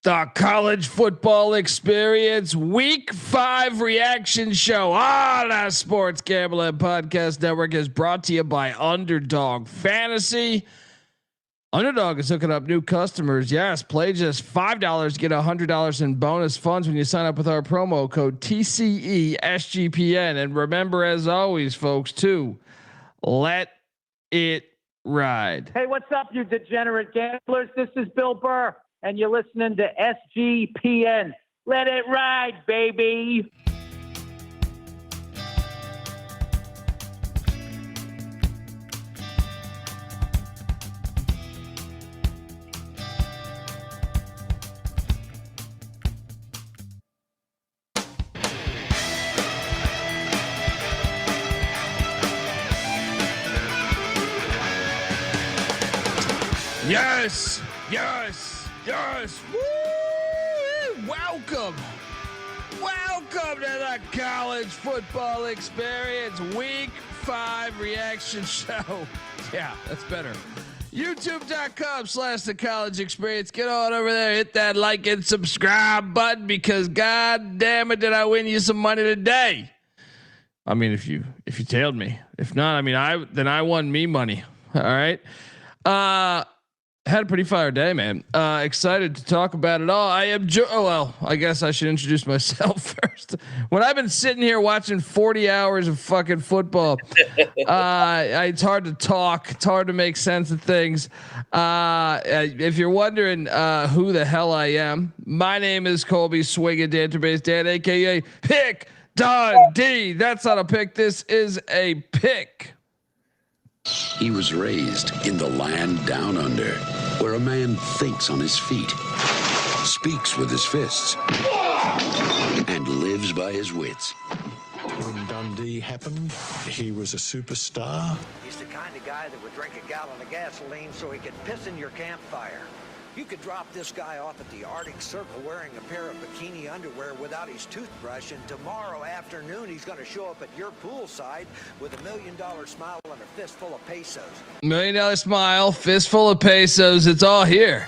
The college football experience week 5 reaction show on the Sports Gambling Podcast Network is brought to you by Underdog Fantasy. Underdog is hooking up new customers. Yes, play just $5, get $100 in bonus funds when you sign up with our promo code TCESGPN. And remember, as always, folks, to let it ride. Hey, what's up, you degenerate gamblers? This is Bill Burr, and you're listening to SGPN. Let it ride, baby. Yes, yes, yes. Woo! Welcome to the college football experience week 5 reaction show. Yeah, that's better. YouTube.com/the college experience. Get on over there, hit that like and subscribe button because god damn it, did I win you some money today. I mean, if you tailed me. If not, I mean, I won me money. All right. Had a pretty fire day, man. Excited to talk about it all. I am I guess I should introduce myself first. When I've been sitting here watching 40 hours of fucking football, it's hard to talk. It's hard to make sense of things. If you're wondering who the hell I am, my name is Colby Swinging Database Dan, aka Pick Dundee. That's not a pick. This is a pick. He was raised in the land down under, where a man thinks on his feet, speaks with his fists, and lives by his wits. When Dundee happened, he was a superstar. He's the kind of guy that would drink a gallon of gasoline so he could piss in your campfire. You could drop this guy off at the Arctic Circle wearing a pair of bikini underwear without his toothbrush, and tomorrow afternoon he's going to show up at your poolside with $1 million smile and a fistful of pesos. $1 million smile, fistful of pesos. It's all here.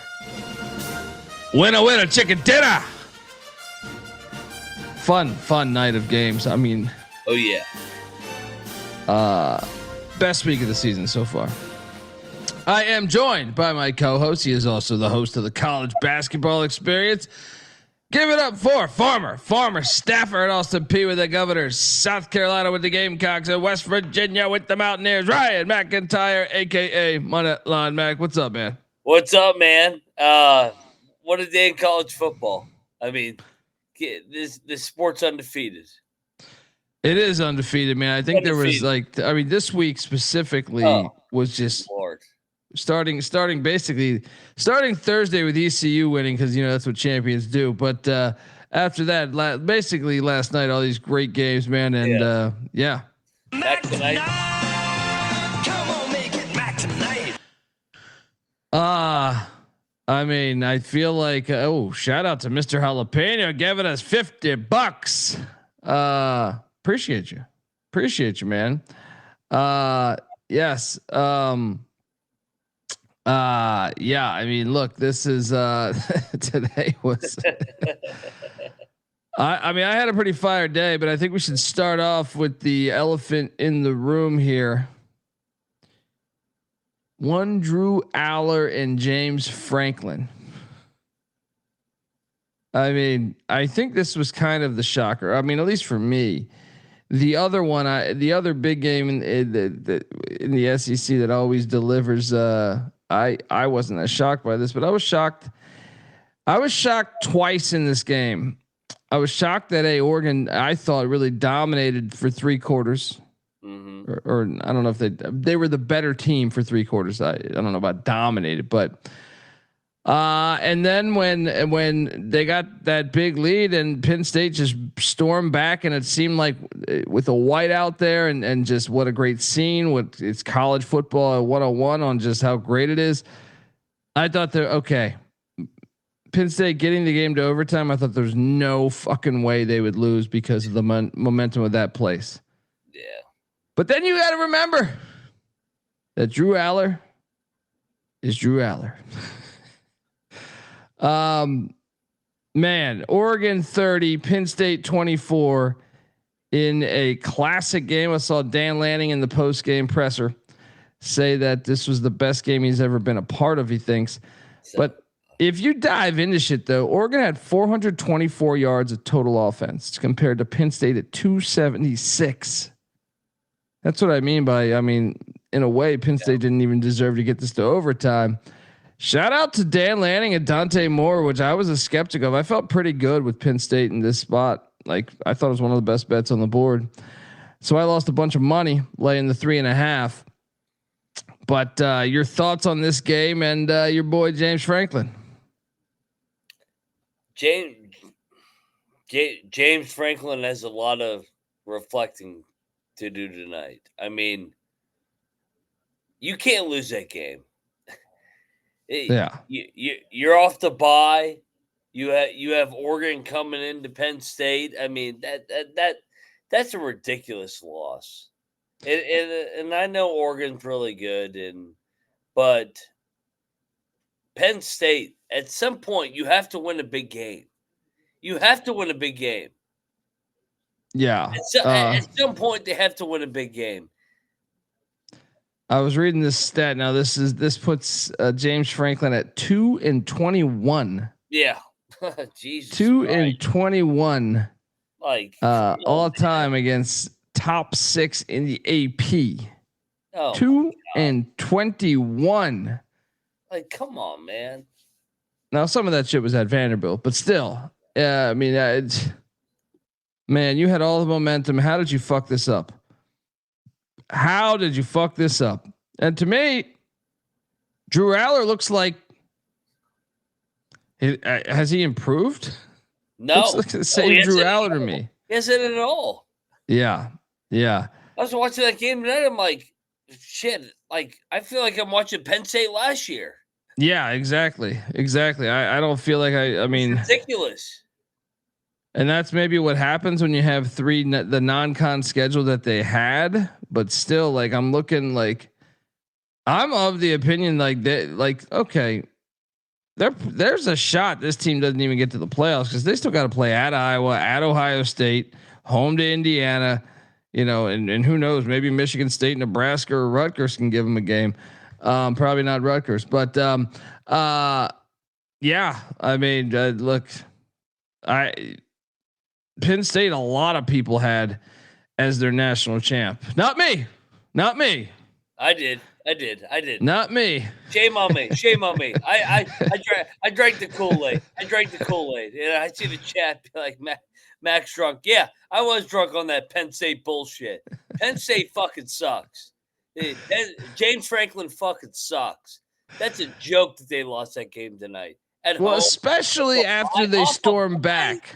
Winner, chicken dinner. Fun night of games. I mean, oh yeah. Best week of the season so far. I am joined by my co-host. He is also the host of the college basketball experience. Give it up for former staffer at Austin Peay with the Governors, South Carolina with the Gamecocks, and West Virginia with the Mountaineers, Ryan McIntyre, aka Moneyline Mac. What's up, man? What's up, man? What a day in college football. I mean, this sport's undefeated. It is undefeated, man. I think there was this week specifically was just Lord. Starting Thursday with ECU winning because that's what champions do. But after that, basically last night, all these great games, man, and yeah. Back tonight. Come on, make it back tonight. I mean, I feel like shout out to Mr. Jalapeno giving us $50. Appreciate you, man. Yes. Yeah, I mean, look, this is today was I mean, I had a pretty fire day, but I think we should start off with the elephant in the room here. One Drew Aller and James Franklin. I mean, I think this was kind of the shocker. I mean, at least for me. The other one, the other big game in the SEC that always delivers. I wasn't as shocked by this, but I was shocked. I was shocked twice in this game. I was shocked that Oregon, I thought, really dominated for 3 quarters. Mm-hmm. Or I don't know if they were the better team for 3 quarters. I don't know about dominated, but and then when they got that big lead and Penn State just stormed back, and it seemed like with a white out there and just what a great scene. What it's college football 101 on just how great it is. I thought okay. Penn State getting the game to overtime. I thought there's no fucking way they would lose because of the momentum of that place. Yeah. But then you got to remember that Drew Aller is Drew Aller. Man, Oregon 30, Penn State 24 in a classic game. I saw Dan Lanning in the post game presser say that this was the best game he's ever been a part of, he thinks. But if you dive into shit though, Oregon had 424 yards of total offense compared to Penn State at 276. That's what I mean by, in a way, Penn State didn't even deserve to get this to overtime. Shout out to Dan Lanning and Dante Moore, which I was a skeptic of. I felt pretty good with Penn State in this spot. Like, I thought it was one of the best bets on the board. So I lost a bunch of money laying the 3.5. But your thoughts on this game and your boy James Franklin? James Franklin has a lot of reflecting to do tonight. I mean, you can't lose that game. Yeah, you're off the bye. You have Oregon coming into Penn State. I mean, that's a ridiculous loss. And I know Oregon's really good, but Penn State, at some point, you have to win a big game. You have to win a big game. Yeah. At some point, they have to win a big game. I was reading this stat. Now this puts James Franklin at 2-21. Yeah. Jesus. 2-21. Like all time against top 6 in the AP. Oh, 2-21. Like, come on, man. Now some of that shit was at Vanderbilt, but still, man, you had all the momentum. How did you fuck this up? How did you fuck this up? And to me, Drew Aller looks like. Has he improved? No, looks like the same Drew Aller to me. He hasn't at all. Yeah. I was watching that game tonight. I'm like, shit. Like, I feel like I'm watching Penn State last year. Yeah, exactly. I don't feel like I mean, it's ridiculous. And that's maybe what happens when you have the non-con schedule that they had, but still, like, I'm looking like I'm of the opinion okay, there's a shot this team doesn't even get to the playoffs because they still got to play at Iowa, at Ohio State, home to Indiana, and who knows, maybe Michigan State, Nebraska, or Rutgers can give them a game. Probably not Rutgers, but yeah, I mean, look, Penn State, a lot of people had as their national champ. Not me. I did. Not me. Shame on me. I drank the Kool-Aid. And I see the chat be like, Max drunk. Yeah, I was drunk on that Penn State bullshit. Penn State fucking sucks. James Franklin fucking sucks. That's a joke that they lost that game tonight. Well, especially after they storm back.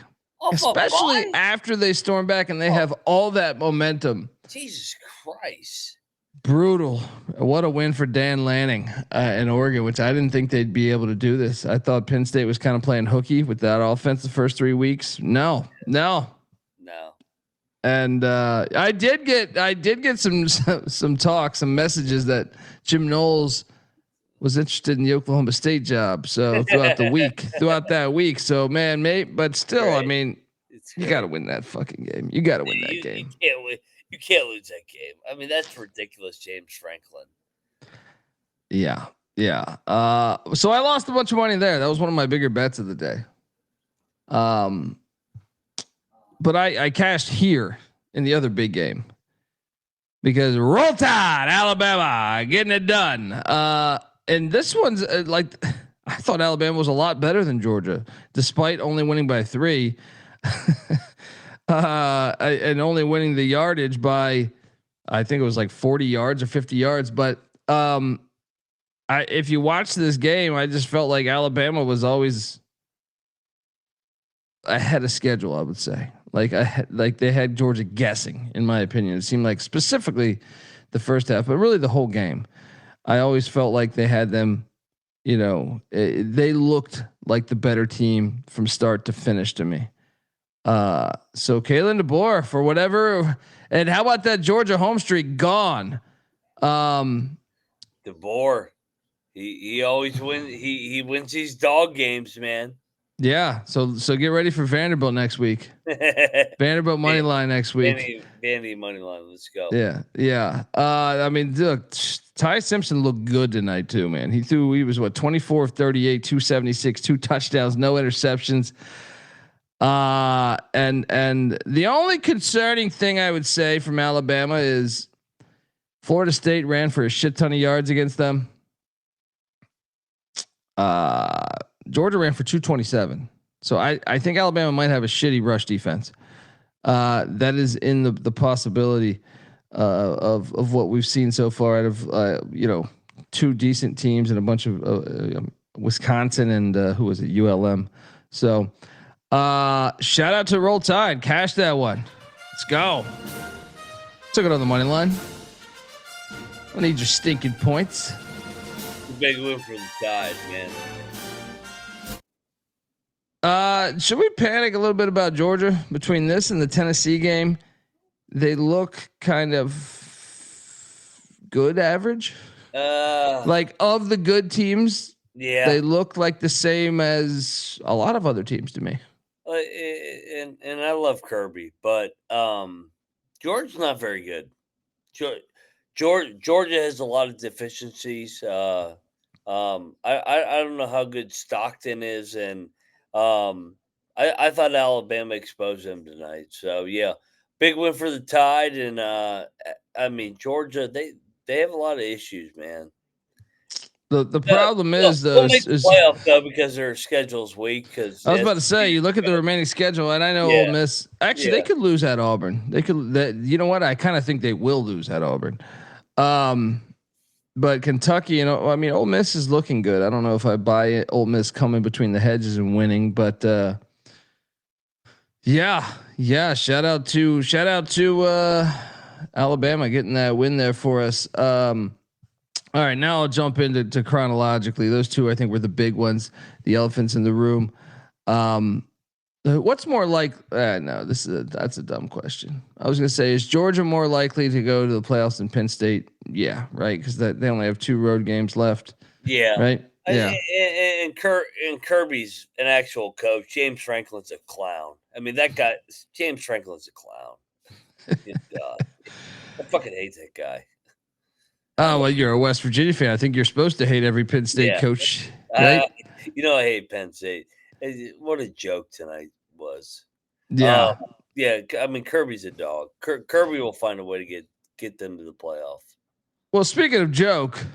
Especially after they storm back and they have all that momentum. Jesus Christ. Brutal. What a win for Dan Lanning in Oregon, which I didn't think they'd be able to do this. I thought Penn State was kind of playing hooky with that offense the first 3 weeks. No. And I did get some talk, some messages that Jim Knowles was interested in the Oklahoma State job. So throughout that week. So man, but still, right. I mean, you got to win that fucking game. You got to win that game. You can't lose that game. I mean, that's ridiculous, James Franklin. Yeah. So I lost a bunch of money there. That was one of my bigger bets of the day. But I cashed here in the other big game because Roll Tide, Alabama, getting it done. And this one's I thought Alabama was a lot better than Georgia, despite only winning by 3, and only winning the yardage by, I think it was like 40 yards or 50 yards. But if you watch this game, I just felt like Alabama was always ahead of schedule. I would say, like they had Georgia guessing. In my opinion, it seemed like specifically the first half, but really the whole game. I always felt like they had them, they looked like the better team from start to finish to me. So Kalen DeBoer for whatever, and how about that Georgia home streak gone? DeBoer, he always wins. He wins these dog games, man. Yeah. So get ready for Vanderbilt next week. Vanderbilt money line next week. Vandy money line. Let's go. Yeah. Yeah. I mean, look, Ty Simpson looked good tonight too, man. He was what, 24 of 38, 276, 2 touchdowns, no interceptions. And the only concerning thing I would say from Alabama is Florida State ran for a shit ton of yards against them. Georgia ran for 227. So I think Alabama might have a shitty rush defense. That is in the possibility of what we've seen so far out of two decent teams and a bunch of Wisconsin and who was it, ULM. So shout out to Roll Tide, cash that one. Let's go. Took it on the money line. I need your stinking points. Big win for the Tide, man. Should we panic a little bit about Georgia between this and the Tennessee game? They look kind of good average. Like of the good teams, yeah, they look like the same as a lot of other teams to me. And I love Kirby, but Georgia's not very good. Georgia has a lot of deficiencies. I don't know how good Stockton is, and I thought Alabama exposed them tonight. So yeah, big win for the Tide, and I mean Georgia, they have a lot of issues, man. The problem is though, they'll make the playoff though because their schedule's weak. Because I was about to say, you look at the remaining schedule, and I know Ole Miss. Actually, they could lose at Auburn. They could. You know what? I kind of think they will lose at Auburn. But Kentucky, I mean, Ole Miss is looking good. I don't know if I buy it. Ole Miss coming between the hedges and winning, but yeah. Shout out to Alabama getting that win there for us. All right, now I'll jump into chronologically. Those two, I think, were the big ones. The elephants in the room. What's more like? No, that's a dumb question. I was gonna say, is Georgia more likely to go to the playoffs than Penn State? Yeah, right, because they only have 2 road games left. Yeah, right. Yeah, and Kirby's an actual coach. James Franklin's a clown. I mean, that guy, James Franklin's a clown. I fucking hate that guy. Oh, well, you're a West Virginia fan. I think you're supposed to hate every Penn State coach, right? I hate Penn State. What a joke tonight was. Yeah. I mean, Kirby's a dog. Kirby will find a way to get them to the playoff. Well, speaking of joke,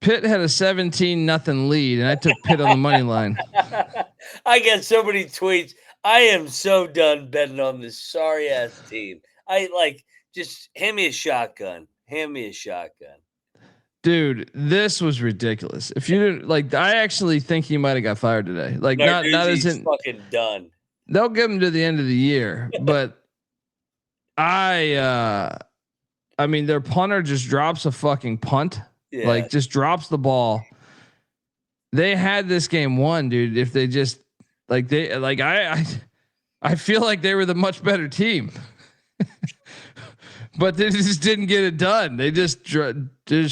Pitt had a 17-0 lead, and I took Pitt on the money line. I get so many tweets. I am so done betting on this sorry ass team. Just hand me a shotgun. Dude, this was ridiculous. If you didn't I actually think he might have got fired today. Not isn't fucking done. They'll give him to the end of the year, but I mean, their punter just drops a fucking punt. Yeah. Just drops the ball. They had this game won, dude. If they just I feel like they were the much better team. But they just didn't get it done. They just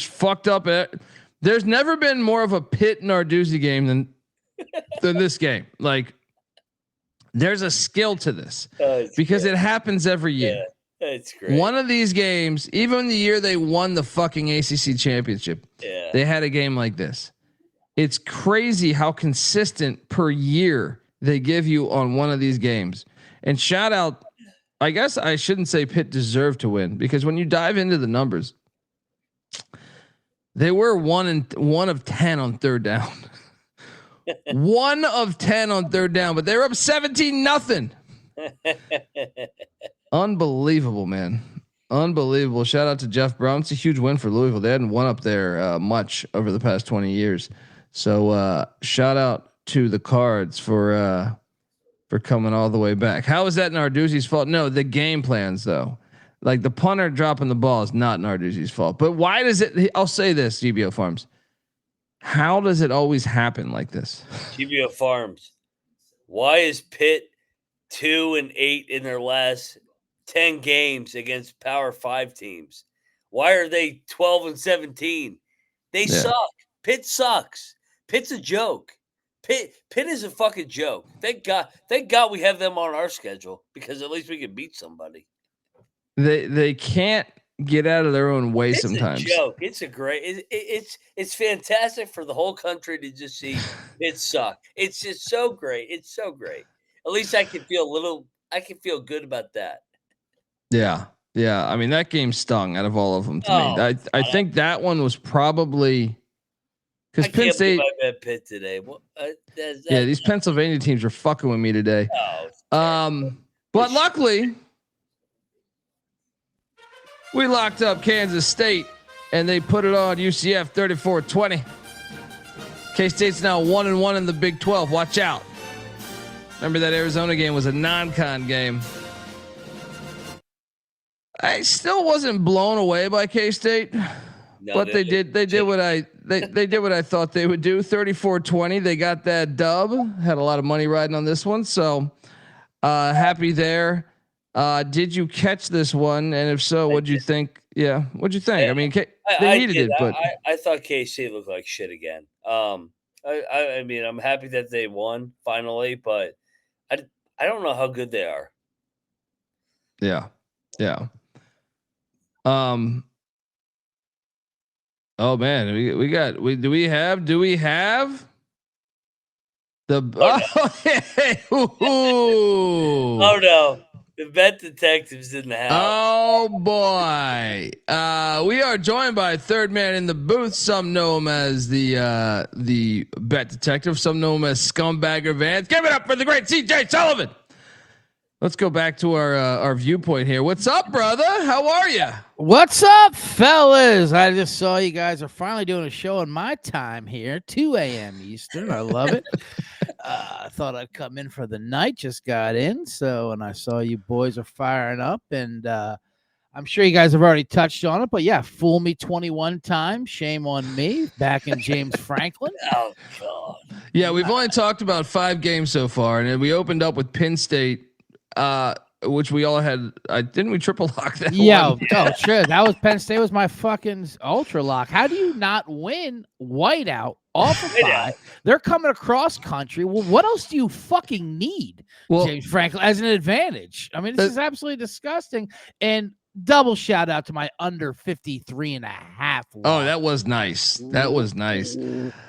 fucked up it. There's never been more of a Pitt Narduzzi game than this game. There's a skill to this because it happens every year. Yeah, it's great. One of these games, even the year they won the fucking ACC championship, they had a game like this. It's crazy how consistent per year they give you on one of these games. And shout out. I guess I shouldn't say Pitt deserved to win because when you dive into the numbers, they were 1 of 10 on third down. 1 of 10 on third down, but they were up 17-0. Unbelievable, man. Unbelievable. Shout out to Jeff Brown. It's a huge win for Louisville. They hadn't won up there much over the past 20 years. So shout out to the Cards for coming all the way back. How is that Narduzzi's fault? No, the game plans though. The punter dropping the ball is not Narduzzi's fault. But why does it? I'll say this, GBO Farms. How does it always happen like this? GBO Farms. Why is Pitt 2-8 in their last 10 games against Power 5 teams? Why are they 12-17? They suck. Pitt sucks. Pitt's a joke. Pitt is a fucking joke. Thank God we have them on our schedule because at least we can beat somebody. They can't get out of their own way sometimes. It's a joke. It's a great. It's fantastic for the whole country to just see it suck. It's just so great. It's so great. At least I can feel good about that. Yeah. I mean, that game stung out of all of them to me. I think that one was probably because Penn State. I bet Pitt today. These Pennsylvania teams are fucking with me today. But luckily, we locked up Kansas State, and they put it on UCF 34-20. K-State's now 1-1 in the Big 12. Watch out. Remember that Arizona game was a non-con game. I still wasn't blown away by K-State, but they did what I thought they would do. 34-20. They got that dub. Had a lot of money riding on this one, so happy there. Did you catch this one? And if so, what'd you think? Yeah, what'd you think? I mean, they needed it, but I thought K-State looked like shit again. I mean, I'm happy that they won finally, but I don't know how good they are. Yeah. Oh man, do we have the Oh no. The bet detective's in the house. Oh boy. We are joined by a third man in the booth. Some know him as the bet detective. Some know him as Scumbagger Vance. Give it up for the great CJ Sullivan. Let's go back to our viewpoint here. What's up, brother? How are you? What's up, fellas? I just saw you guys are finally doing a show in my time here, 2 a.m. Eastern. I love it. I thought I'd come in for the night. Just got in, and I saw you boys are firing up, and I'm sure you guys have already touched on it. But yeah, fool me 21 times. Shame on me. Back in James Franklin. Oh God. Yeah, we've only talked about 5 games so far, and we opened up with Penn State. Which we all had. Didn't we triple lock that? Yeah, one? Oh, sure. That was Penn State was my fucking ultra lock. How do you not win whiteout off of 5? They're coming across country. Well, what else do you fucking need, James Franklin, as an advantage? I mean, this is absolutely disgusting. And double shout out to my under 53.5. Oh, that was nice. That was nice.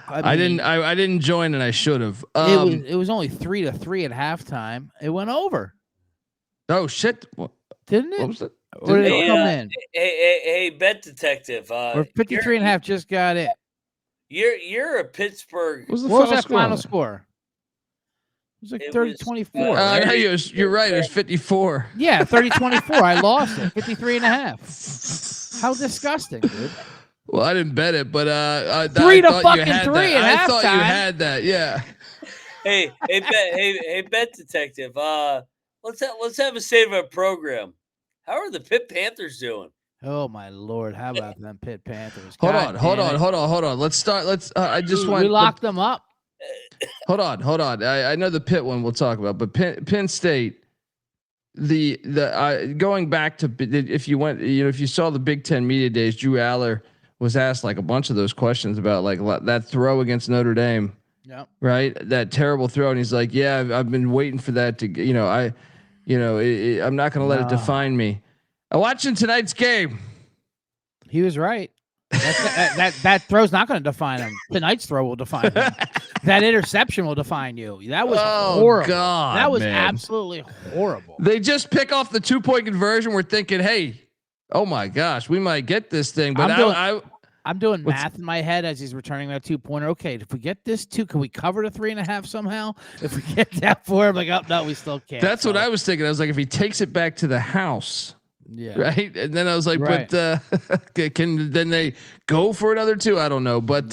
I didn't join, and I should have. It was only 3-3 at halftime. It went over. Oh shit! Didn't it? What was it? Or did it come in? Hey, bet detective. Or 53.5 just got it. You're a Pittsburgh. What was that final score? It was like 30-24. You're right. It was 54. Yeah, 30-24. I lost it. 53.5. How disgusting, dude. Well, I didn't bet it, but I 3 to thought fucking 3 at I halftime. thought you had that. Yeah. Hey, bet detective. Let's have a save our program. How are the Pitt Panthers doing? Oh my Lord! How about them Pitt Panthers? Hold on. Let's start. I just want. We locked them up. Hold on. I know the Pitt one we'll talk about, but Penn State. The going back to if you saw the Big Ten media days, Drew Aller was asked like a bunch of those questions about like that throw against Notre Dame. Yep. Right. That terrible throw. And he's like, yeah, I've been waiting for that to, I'm not going to let it define me. Watching tonight's game. He was right. That throw's not going to define him. Tonight's throw will define him. That interception will define you. That was horrible. God, that was man. Absolutely horrible. They just pick off the 2-point conversion. We're thinking, hey, oh my gosh, we might get this thing. But I'm doing math in my head as he's returning that 2-pointer. Okay, if we get this 2, can we cover the 3.5 somehow? If we get that 4, I'm like, oh no, we still can't. That's what I was thinking. I was like, if he takes it back to the house, right? And then I was like, right. But can then they go for another 2? I don't know, but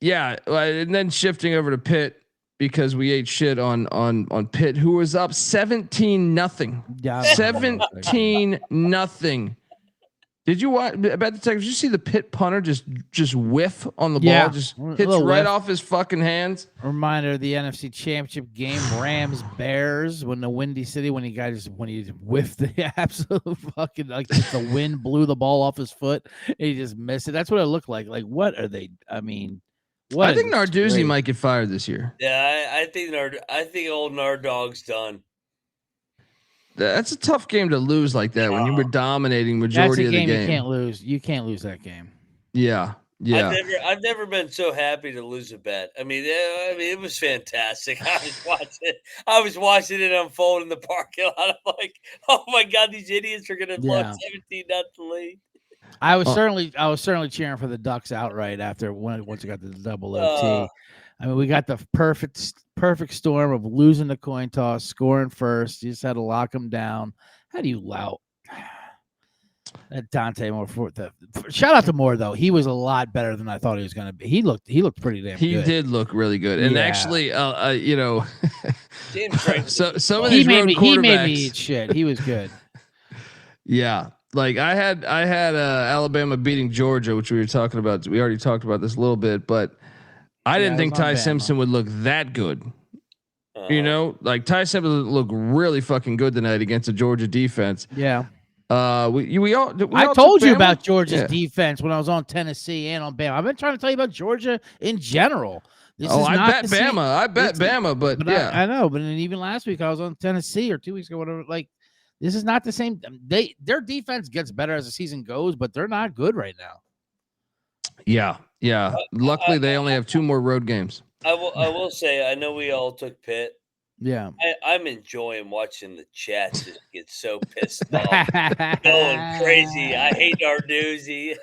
yeah. And then shifting over to Pitt because we ate shit on Pitt, who was up 17-0. 17-0. Did you watch about the Did you see the Pitt punter just whiff on the ball? Just hits right off his fucking hands. Reminder of the NFC Championship game, Rams Bears, when the Windy City, when he whiffed the absolute fucking the wind blew the ball off his foot and he just missed it. That's what it looked like. Like, what are they? I mean, What I a think Narduzzi disgrace. might get fired this year. Yeah, I think old Nardog's done. That's a tough game to lose like that when you were dominating That's majority a of the game game. you can't lose. You can't lose that game. Yeah. I've never been so happy to lose a bet. I mean, it was fantastic. I was watching it unfold in the parking lot. I'm like, oh my god, these idiots are gonna blow 17-0 lead. I was certainly cheering for the Ducks outright once we got the double OT. I mean, we got the perfect storm of losing the coin toss, scoring first. You just had to lock them down. How do you lout? That Dante Moore shout out to Moore though. He was a lot better than I thought he was going to be. He looked pretty damn good. He did look really good. And actually, James so some of these road quarterbacks, he made me eat shit. He was good. Yeah. Like I had Alabama beating Georgia, which we were talking about. We already talked about this a little bit, but I didn't think Ty Simpson would look that good. Like Ty Simpson looked really fucking good tonight against the Georgia defense. Yeah. I told you about Georgia's defense when I was on Tennessee and on Bama. I've been trying to tell you about Georgia in general. I bet Bama, but yeah. I know, but even last week I was on Tennessee or 2 weeks ago, whatever. Like, this is not the same. Their defense gets better as the season goes, but they're not good right now. Yeah. Luckily, they only have 2 more road games. I will say, I know we all took Pitt. Yeah, I'm enjoying watching the chat just get so pissed off, going crazy. I hate Narduzzi.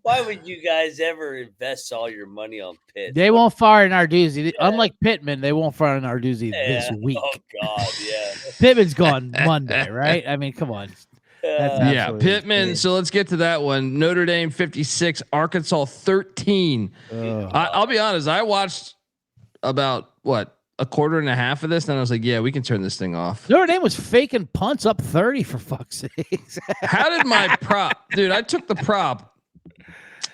Why would you guys ever invest all your money on Pitt? They won't fire Narduzzi. Unlike Pittman, they won't fire Narduzzi this week. Oh God, yeah. Pittman's gone Monday, right? I mean, come on. Pittman. Crazy. So let's get to that one. Notre Dame 56, Arkansas 13. I'll be honest. I watched about a quarter and a half of this, and I was like, yeah, we can turn this thing off. Notre Dame was faking punts up 30 for fuck's sake. How did my prop, dude? I took the prop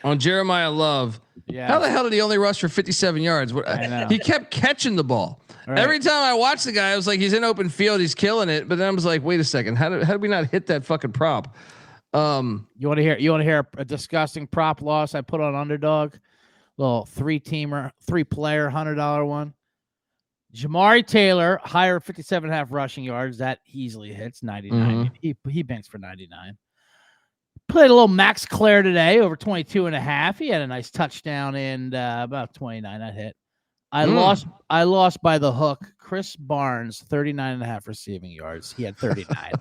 on Jeremiah Love. Yeah. How the hell did he only rush for 57 yards? He kept catching the ball. Right. Every time I watched the guy, I was like, he's in open field, he's killing it. But then I was like, wait a second, how did we not hit that fucking prop? You want to hear a disgusting prop loss I put on Underdog? Little 3-player $100 one. Jamari Taylor, higher 57.5 rushing yards. That easily hits 99. Mm-hmm. He banks for 99. Played a little Max Clare today over 22.5. He had a nice touchdown and about 29. That hit. I lost by the hook. Chris Barnes, 39.5 receiving yards. He had 39.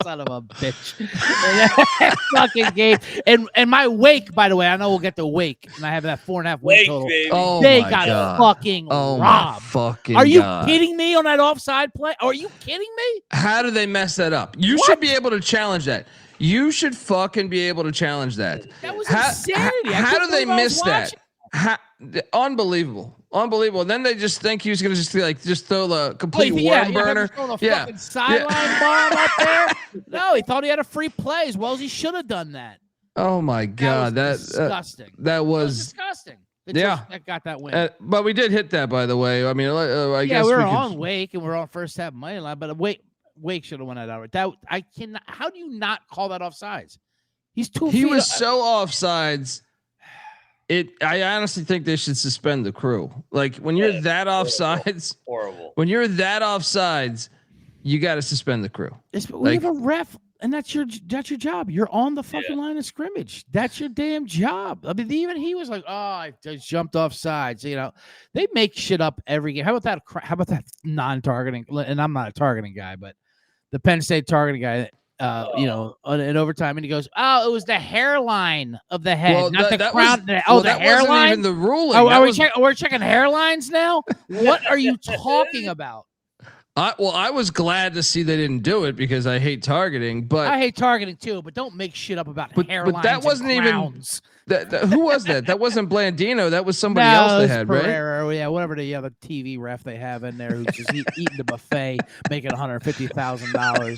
Son of a bitch. Fucking game. And my wake, by the way, I know we'll get to wake. And I have that 4.5 wake total. Baby. Oh, they got fucking robbed. Are you kidding me on that offside play? Are you kidding me? How do they mess that up? You should be able to challenge that. You should fucking be able to challenge that. That was insanity. How do they miss that? Unbelievable. And then they just think he was going to just throw the complete worm burner. Fucking sideline bomb up there. No, he thought he had a free play as well as he should have done that. Oh my God, that was disgusting. That was disgusting. That got that win. But we did hit that, by the way. I mean, I guess we were on Wake and we're on first half money line, but Wake should have won that outright. That I cannot. How do you not call that offsides? He's 2 feet. He was so offsides. I honestly think they should suspend the crew. Like when you're that offsides, horrible. When you're that offsides, you got to suspend the crew. We have a ref, and that's your job. You're on the fucking line of scrimmage. That's your damn job. I mean, even he was like, "Oh, I just jumped off sides." You know, they make shit up every game. How about that non-targeting? And I'm not a targeting guy, but the Penn State targeting guy. In overtime, and he goes, "Oh, it was the hairline of the head, not the crown." The hairline. Wasn't even the ruling. We're checking hairlines now. What are you talking about? I was glad to see they didn't do it because I hate targeting. But I hate targeting too. But don't make shit up about hairlines. But that wasn't and crowns. Who was that? That wasn't Blandino. That was somebody else they had, Pereira, right? Yeah, whatever the other TV ref they have in there who's just eating the buffet, making $150,000.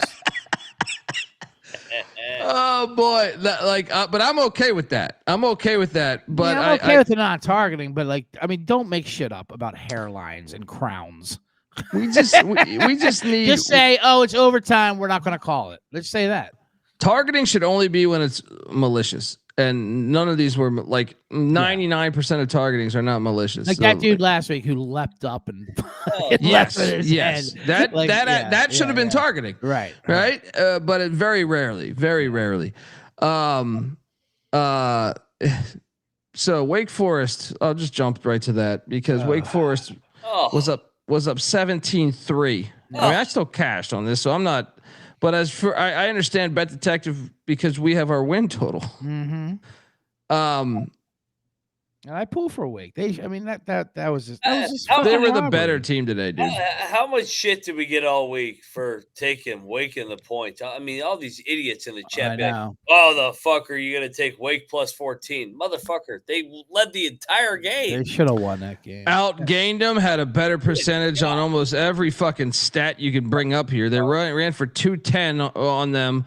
Oh boy, but I'm okay with that. But I'm okay with the non-targeting. But don't make shit up about hairlines and crowns. We just need just say, oh, it's overtime. We're not going to call it. Let's say that. Targeting should only be when it's malicious. and none of these were like 99% of targetings are not malicious. Like that dude last week who leapt up and yes, with his yes, head. that should have been targeting, right? But it very rarely. So Wake Forest, I'll just jump right to that because Wake Forest was up 17-3. I mean, I still cashed on this, so I'm not. But as for I understand Bet Detective because we have our win total. Mm-hmm. I pull for Wake. That was just they were the better team today, dude. How much shit did we get all week for taking Wake in the points? I mean, all these idiots in the chat. Oh, the fuck are you gonna take Wake plus 14, motherfucker? They led the entire game. They should have won that game. Outgained them. Had a better percentage on almost every fucking stat you can bring up here. They ran for 210 on them.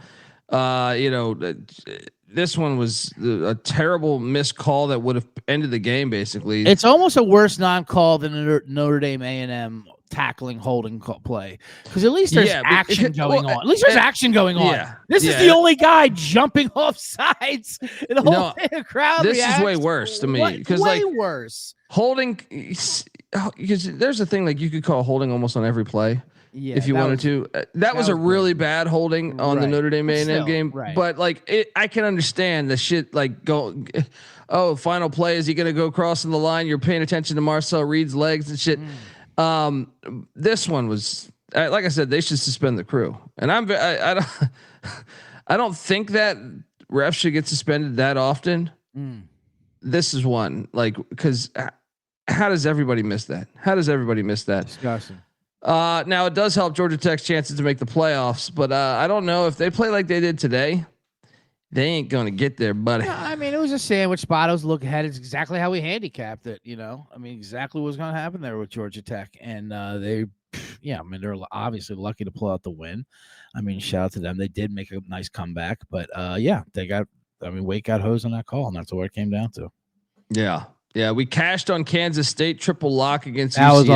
This one was a terrible missed call that would have ended the game. Basically, it's almost a worse non-call than a Notre Dame A&M tackling holding play because at least there's action going on. At least there's action going on. Yeah, this is the only guy jumping off sides in the whole crowd. This is way worse to me because way worse holding. Because there's a thing like you could call holding almost on every play. Yeah, if you wanted to, that was a really bad holding on the Notre Dame A&M game. Right. But like, I can understand the shit. Like, final play. Is he going to go crossing the line? You're paying attention to Marcel Reed's legs and shit. This one was, like I said, they should suspend the crew. And I don't think that refs should get suspended that often. This is one because how does everybody miss that? Disgusting. Now it does help Georgia Tech's chances to make the playoffs, but I don't know if they play like they did today, they ain't gonna get there, buddy. Yeah, I mean, it was a sandwich spot. I was looking ahead. It's exactly how we handicapped it. Exactly what's gonna happen there with Georgia Tech, and they're obviously lucky to pull out the win. I mean, shout out to them. They did make a nice comeback, but Wake got hosed on that call, and that's what it came down to. Yeah, we cashed on Kansas State triple lock against that UCF.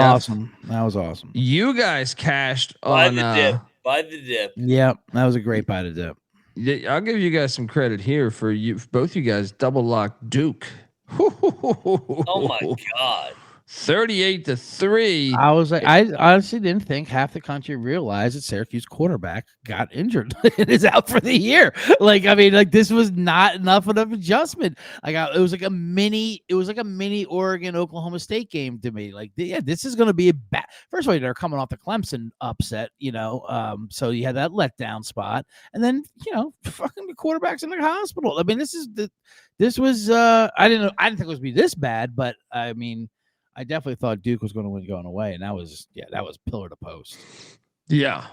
That was awesome. You guys cashed by on by the dip. Yep, that was a great buy to dip. I'll give you guys some credit here for both you guys double lock Duke. Oh my god. 38-3. I was like, I honestly didn't think half the country realized that Syracuse quarterback got injured and is out for the year. This was not enough of an adjustment. It was like a mini Oregon Oklahoma State game to me. This is going to be a bad. First of all, they're coming off the Clemson upset, so you had that letdown spot, and then fucking the quarterback's in the hospital. I mean, this was I didn't think it was be this bad, but I mean. I definitely thought Duke was going to win going away, and that was pillar to post. Yeah.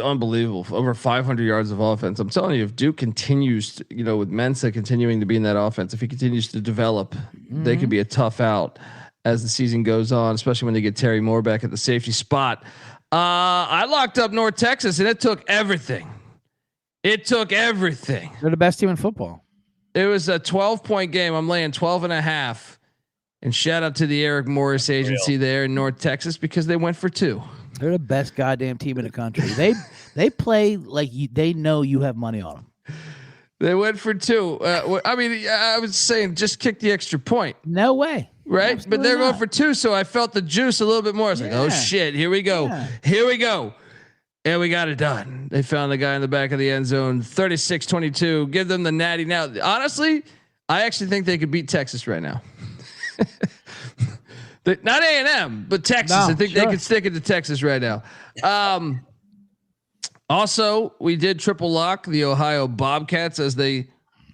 Unbelievable. Over 500 yards of offense. I'm telling you, if Duke continues, with Mensa continuing to be in that offense, if he continues to develop, they could be a tough out as the season goes on, especially when they get Terry Moore back at the safety spot. I locked up North Texas, and it took everything. They're the best team in football. It was a 12-point game. I'm laying 12.5. And shout out to the Eric Morris agency there in North Texas because they went for 2. They're the best goddamn team in the country. They play like they know you have money on them. They went for 2. I was saying just kick the extra point. No way. Right? Absolutely but they're not. going for 2, so I felt the juice a little bit more. I was like, oh shit, here we go. And we got it done. They found the guy in the back of the end zone, 36-22. Give them the natty. Now, honestly, I actually think they could beat Texas right now. Not A&M, but Texas. I think they could stick it to Texas right now. Also, we did triple lock the Ohio Bobcats as they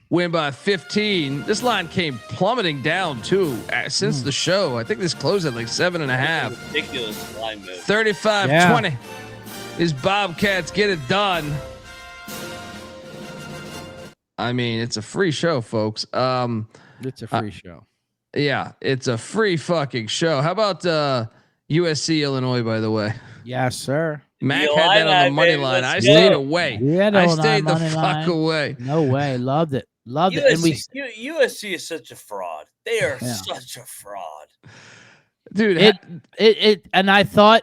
win by 15. This line came plummeting down too since the show. I think this closed at like 7.5. Ridiculous line move. 35-20. Is Bobcats get it done. I mean, it's a free show, folks. It's a free show. Yeah, it's a free fucking show. How about USC Illinois, by the way? Yes, sir. Mac had that on the money line. I stayed away. I stayed the fuck away. No way. Loved it. Loved USC, it. And USC is such a fraud. They are such a fraud. Dude, and I thought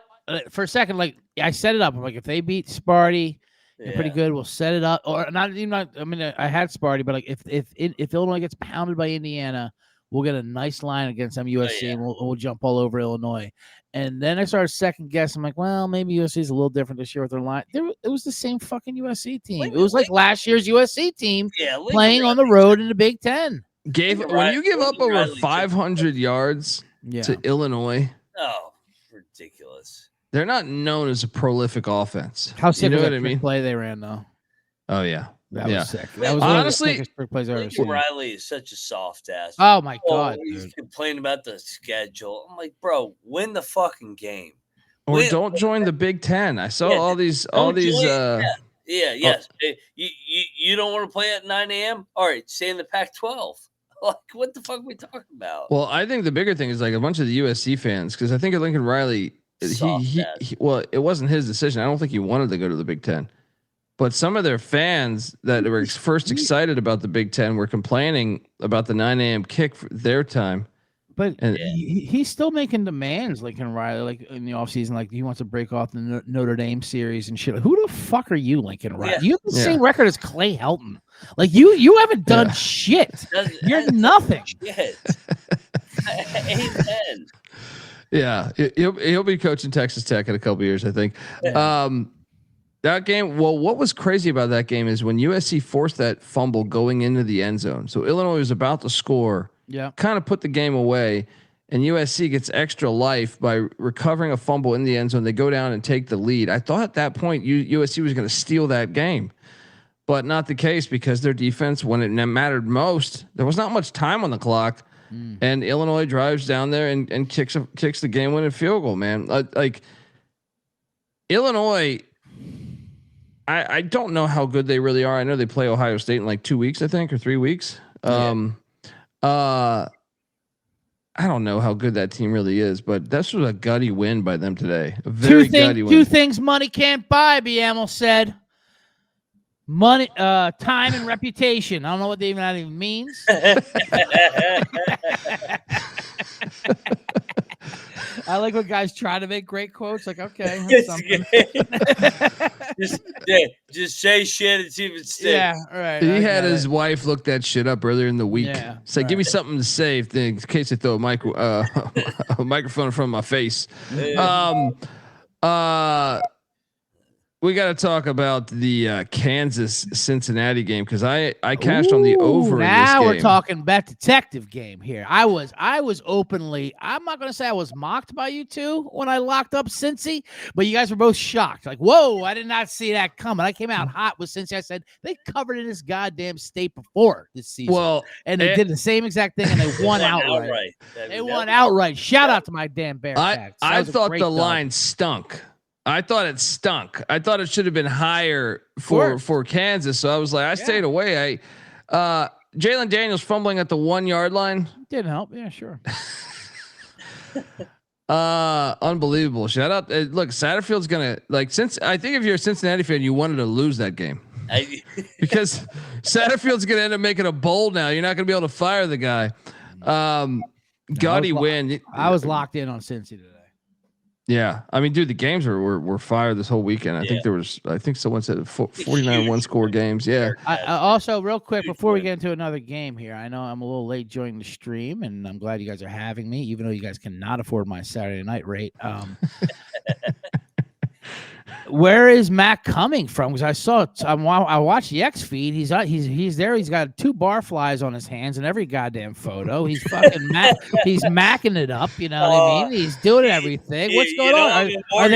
for a second, like I set it up. I'm like, if they beat Sparty They're pretty good. We'll set it up, or not. Even not. I mean, I had Sparty, but like if Illinois gets pounded by Indiana, we'll get a nice line against them USC, and we'll jump all over Illinois. And then I started second guessing. I'm like, well, maybe USC is a little different this year with their line. It was the same fucking USC team. It was like last year's USC team playing on the road in the Big Ten. When you give up over 500 yards to Illinois, ridiculous. They're not known as a prolific offense. How sick you know was what that I mean? play they ran though? Oh yeah, that was sick. That was honestly, one of the sickest plays I've ever seen. Riley is such a soft ass. Oh my god, he's complaining about the schedule. I'm like, bro, win the fucking game, or don't join the Big Ten. I saw all these. Yes. You don't want to play at 9 a.m. All right, stay in the Pac-12. Like, what the fuck are we talking about? Well, I think the bigger thing is like a bunch of the USC fans, because I think Lincoln Riley. Well, it wasn't his decision. I don't think he wanted to go to the Big Ten, but some of their fans that were first excited about the Big Ten were complaining about the 9 a.m. kick for their time. But he's still making demands, Lincoln Riley, like in the offseason, like he wants to break off the Notre Dame series and shit. Like, who the fuck are you, Lincoln Riley? You have the same record as Clay Helton. Like you haven't done shit. You're nothing. Shit. Amen. Yeah, he'll be coaching Texas Tech in a couple years, I think. That game. Well, what was crazy about that game is when USC forced that fumble going into the end zone. So Illinois was about to score. Yeah, kind of put the game away, and USC gets extra life by recovering a fumble in the end zone. They go down and take the lead. I thought at that point USC was going to steal that game, but not the case because their defense, when it mattered most, there was not much time on the clock. And Illinois drives down there and kicks the game-winning field goal. Man, like Illinois, I don't know how good they really are. I know they play Ohio State in like 2 weeks, I think, or 3 weeks. I don't know how good that team really is, but this was a gutty win by them today. A very gutty win. Two things money can't buy. Biamel said. Money, time, and reputation. I don't know what that even means. I like when guys try to make great quotes. Like, okay, that's something. just say shit and see if it sticks. Yeah, all right. He had his wife look that shit up earlier in the week. Yeah, it's like, give me something to say in case they throw a microphone in front of my face. We got to talk about the Kansas Cincinnati game because I cashed on the over. Now in this we're game. talking bet detective game here. I was openly. I'm not going to say I was mocked by you two when I locked up Cincy, but you guys were both shocked. Like, whoa, I did not see that coming. I came out hot with Cincy. I said they covered in this goddamn state before this season. Well, and they did the same exact thing and they won outright. They won outright. Shout out to my damn Bearcats. I thought the line stunk. I thought it stunk. I thought it should have been higher for Kansas. So I was like, I stayed away. Jalen Daniels fumbling at the 1 yard line didn't help. Yeah, sure. Unbelievable. Shout out. Look, Satterfield's gonna I think if you're a Cincinnati fan, you wanted to lose that game because Satterfield's gonna end up making a bowl now. You're not gonna be able to fire the guy. Gaudy win. I was locked in on Cincy today. Yeah, I mean, dude, the games were fire this whole weekend. I think someone said 49 one-score games. Yeah. I also, real quick, before we get into another game here, I know I'm a little late joining the stream, and I'm glad you guys are having me, even though you guys cannot afford my Saturday night rate. Where is Mac coming from? Because I watched the X feed. He's there. He's got 2 barflies on his hands in every goddamn photo. He's fucking he's macking it up. You know what I mean? He's doing everything. What's going on? Are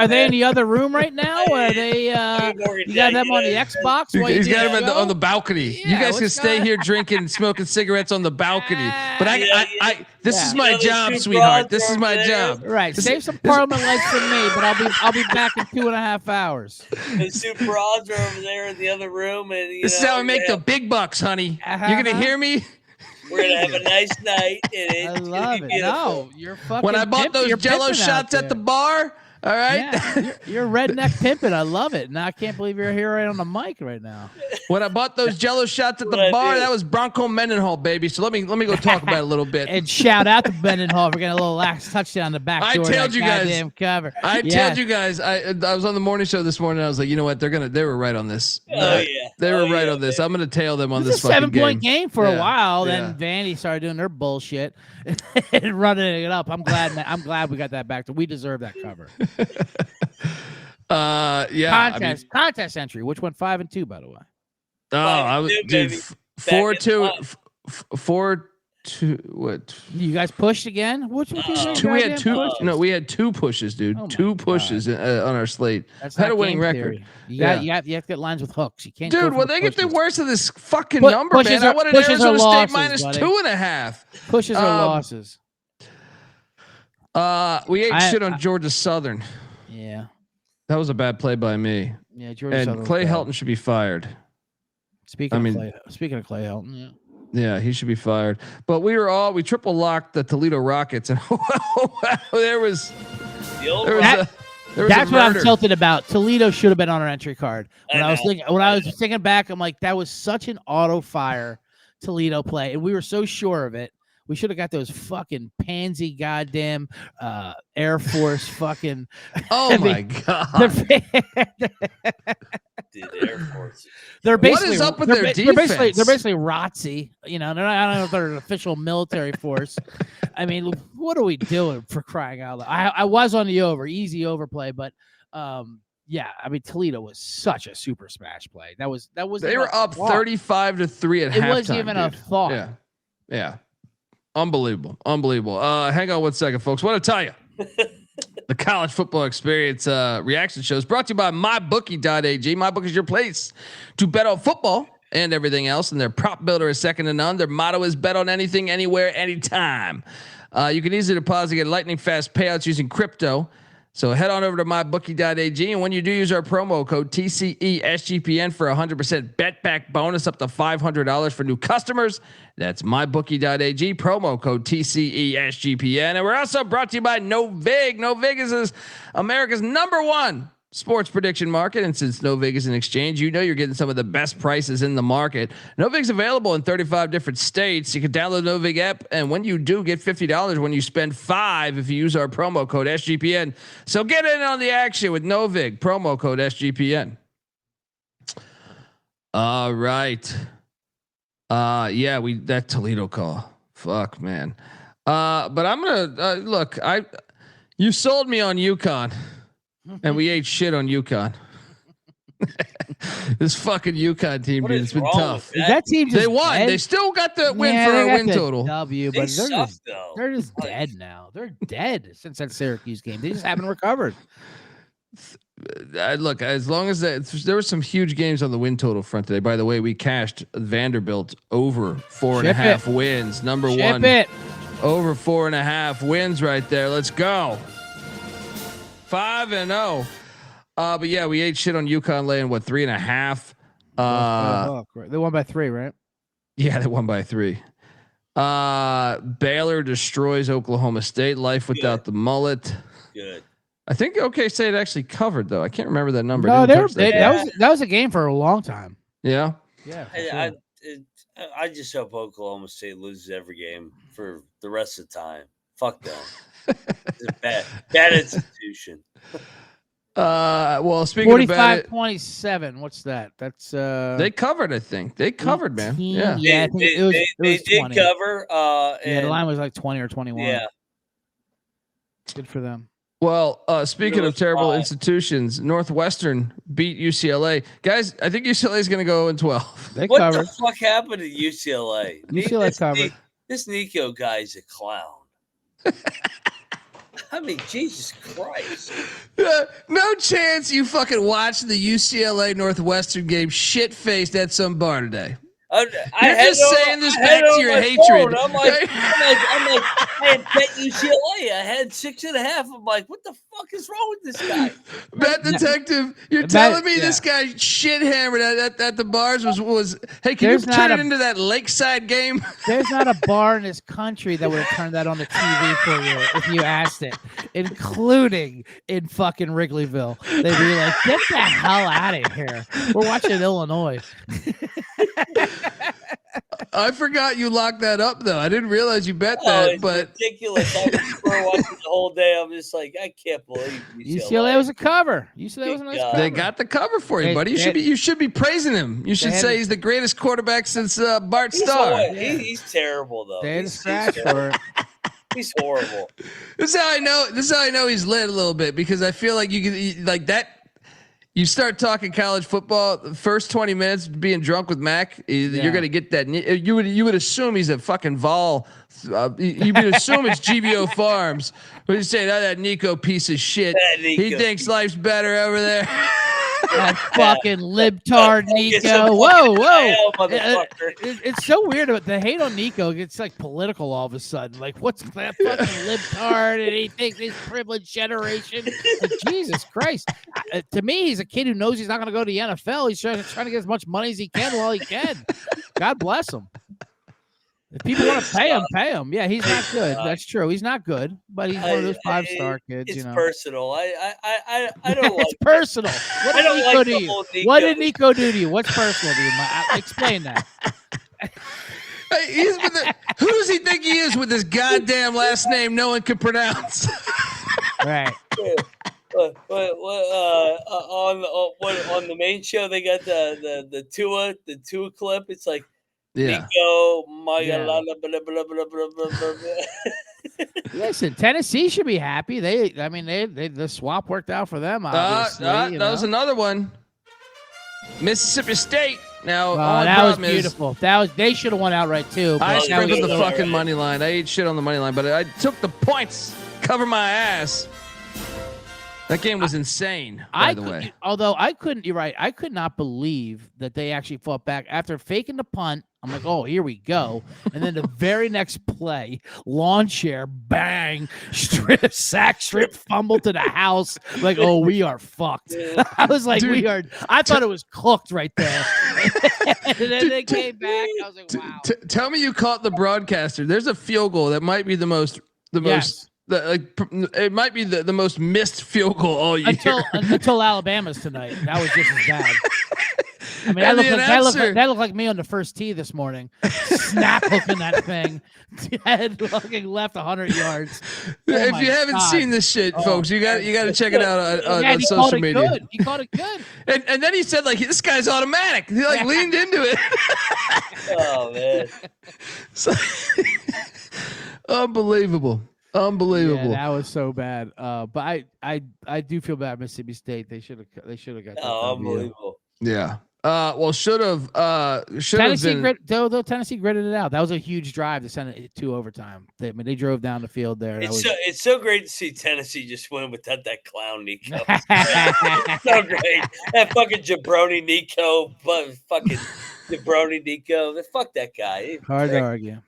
they in the other room right now? Are they? You got them on the Xbox? He's got them on the balcony. Yeah, you guys can stay here drinking and smoking cigarettes on the balcony. But this is my job, sweetheart. This is my job. Right. Save some Parliament lights for me, but I'll be back in 2.5 hours. The super odds are over there in the other room, and this is how we make the big bucks, honey. You're gonna hear me. We're gonna have a nice night. I love it. No, you're fucking. When I bought those Jello shots at the bar, All right. Yeah, you're redneck pimping. I love it. And I can't believe you're here right on the mic right now. When I bought those Jello shots at the What I bar, did. that was Bronco Mendenhall, baby. So let me go talk about it a little bit. And shout out to Mendenhall for getting a little lax touchdown in the back I door. told that you guys. goddamn cover. I Yeah. told you guys. I was on the morning show this morning. I was like, you know what? They were right on this. Oh, yeah. They were Oh, right yeah, on this. baby. I'm going to tail them on It was this a fucking 7-point game for a Yeah, while. yeah. Then Vandy started doing their bullshit and running it up. I'm glad we got that back. We deserve that cover. Yeah. Contest entry, which went 5-2, by the way. I was 5-2, dude. baby. 4-2. 4-2. What? You guys pushed again? Which one? We had two. No, we had two pushes, dude. Oh my Two pushes on our slate. That's Had not a winning game record. theory. You have to get lines with hooks. You can't. Dude, go when for they get the pushes. worst of this fucking Pu- number, pushes man, I are- wanted pushes are Arizona State losses, minus buddy. 2.5. Pushes or losses. We ate shit on Georgia Southern. Yeah. That was a bad play by me. Yeah. Georgia And Southern's Clay bad. Helton should be fired. Speaking of Clay Helton, yeah. Yeah, he should be fired. But we triple locked the Toledo Rockets, and there was The old a That's what I'm murder. tilted about. Toledo should have been on our entry card. When I I was know. thinking, when I was thinking back, I'm like, that was such an auto fire Toledo play, and we were so sure of it. We should have got those fucking pansy goddamn Air Force fucking. Oh my god! Air Force. They're basically What is up with they're their ba- defense? They're basically ROTC. You know, I don't know if they're an official military force. I mean, what are we doing for crying out loud? I was on the easy overplay, but yeah, I mean Toledo was such a super smash play. That was They were up 35-3 at halftime. It wasn't even a dude. thought. Yeah. Unbelievable. Hang on one second, folks. Want to tell you. The college football experience reaction show is brought to you by mybookie.ag. MyBookie is your place to bet on football and everything else. And their prop builder is second to none. Their motto is bet on anything, anywhere, anytime. You can easily deposit, get lightning fast payouts using crypto. So head on over to mybookie.ag. And when you do use our promo code TCESGPN for 100% bet back bonus up to $500 for new customers. That's mybookie.ag, promo code TCESGPN. And we're also brought to you by NoVig. NoVig is America's #1 sports prediction market. And since NoVig is an exchange, you know you're getting some of the best prices in the market. NoVig's available in 35 different states. You can download the NoVig app. And when you do, get $50 when you spend $5 if you use our promo code SGPN. So get in on the action with NoVig, promo code SGPN. All right. Yeah, that Toledo call. Fuck, man. But I'm gonna look. You sold me on UConn, and we ate shit on UConn. This fucking UConn team, What dude, is it's been wrong tough. with Is that team just They won. dead? They still got the win Yeah, for they a got win the total. W, They but suck, though. they're just dead now. They're dead since that Syracuse game. They just haven't recovered. Look, as long as there were some huge games on the win total front today. By the way, we cashed Vanderbilt over 4.5 wins. Number Ship one, it. over 4.5 wins right there. Let's go. 5-0. But yeah, we ate shit on UConn laying 3.5. They won by 3, right? Yeah, they won by 3. Baylor destroys Oklahoma State. Life without the mullet. Good. I think OK State actually covered though. I can't remember that number. No, Didn't touch that. that was a game for a long time. Yeah. Yeah. I just hope Oklahoma State loses every game for the rest of the time. Fuck them. It's a bad institution. Well, speaking of bad, 45-27. What's that? That's they covered. I think they covered, man. 18. Yeah. Yeah, I think it was They did 20. cover. Yeah, the And, line was like 20 or 21. yeah. Good for them. Well, speaking It of was terrible fine. institutions, Northwestern beat UCLA. Guys, I think UCLA is going to go 12. They What covered. the fuck happened to UCLA? UCLA covered. This Nico guy's a clown. I mean, Jesus Christ. No chance you fucking watched the UCLA Northwestern game shit faced at some bar today. I You're had just it on- saying this I had back it to on your my hatred. phone. I'm like, I had bet UCLA. I had 6.5. I'm like, what the fuck is wrong with this guy? Bet detective, you're telling me this guy shit hammered at the bars was hey, can you turn it into that lakeside game? There's not a bar in this country that would have turned that on the TV for you if you asked it, including in fucking Wrigleyville. They'd be like, get the hell out of here. We're watching Illinois. I forgot you locked that up though. I didn't realize you bet that. It's but ridiculous. I was watching the whole day. I'm just like, I can't believe UCLA was a cover. UCLA was a nice cover. They got the cover for you, buddy. You should be praising him. You should say he's the greatest quarterback since Bart Starr. He's terrible though. They had a scratch for it. He's horrible. This is how I know he's lit a little bit, because I feel like you can like that. You start talking college football, the first 20 minutes being drunk with Mac, you're gonna get that. You would assume he's a fucking Vol. You would assume it's GBO Farms. But you say that Nico piece of shit. He thinks life's better over there. That fucking libtard Nico. Whoa. It's so weird. The hate on Nico gets like political all of a sudden. Like, what's that fucking libtard? And he thinks he's privileged generation. Like, Jesus Christ. To me, he's a kid who knows he's not going to go to the NFL. He's trying to get as much money as he can while he can. God bless him. If people want to pay him. Yeah, he's not good. That's true. He's not good, but he's one of those 5-star kids. It's personal. I don't like. It's personal. What did Nico do to you? What did Nico do to you? What's personal to you? Explain that. Who does he think he is with his goddamn last name no one can pronounce? Right. On the main show they got the Tua clip. It's like. Yeah. Nico, Listen, Tennessee should be happy. The swap worked out for them. Obviously, that was another one. Mississippi State. Now, that was beautiful. They should have won outright too. I sprinkled the fucking money line. I ate shit on the money line, but I took the points. Cover my ass. That game was insane, by the way. Although I couldn't, you're right. I could not believe that they actually fought back after faking the punt. I'm like, oh, here we go. And then the very next play, lawn chair, bang, sack strip, fumble to the house. Like, oh, we are fucked. I was like, I thought it was cooked right there. And then they came back. I was like, wow. Tell me you caught the broadcaster. There's a field goal that might be the most. It might be the most missed field goal all year. Until Alabama's tonight. That was just as bad. I mean, that looked like me on the first tee this morning. Snap hooking that thing. Head fucking left 100 yards. If you haven't seen this shit, folks, you got to check it out on social media. He caught it good. And then he said, like, this guy's automatic. He like leaned into it. Oh man. Unbelievable. Yeah, that was so bad. But I do feel bad. Mississippi State. They should have got that. Oh, unbelievable. Yeah. Well, should have. Tennessee Tennessee gritted it out. That was a huge drive to send it to overtime. They drove down the field there. It's so great to see Tennessee just win without that clown Nico. It's so great. That fucking jabroni Nico, fucking jabroni Nico. Fuck that guy. Hard to argue.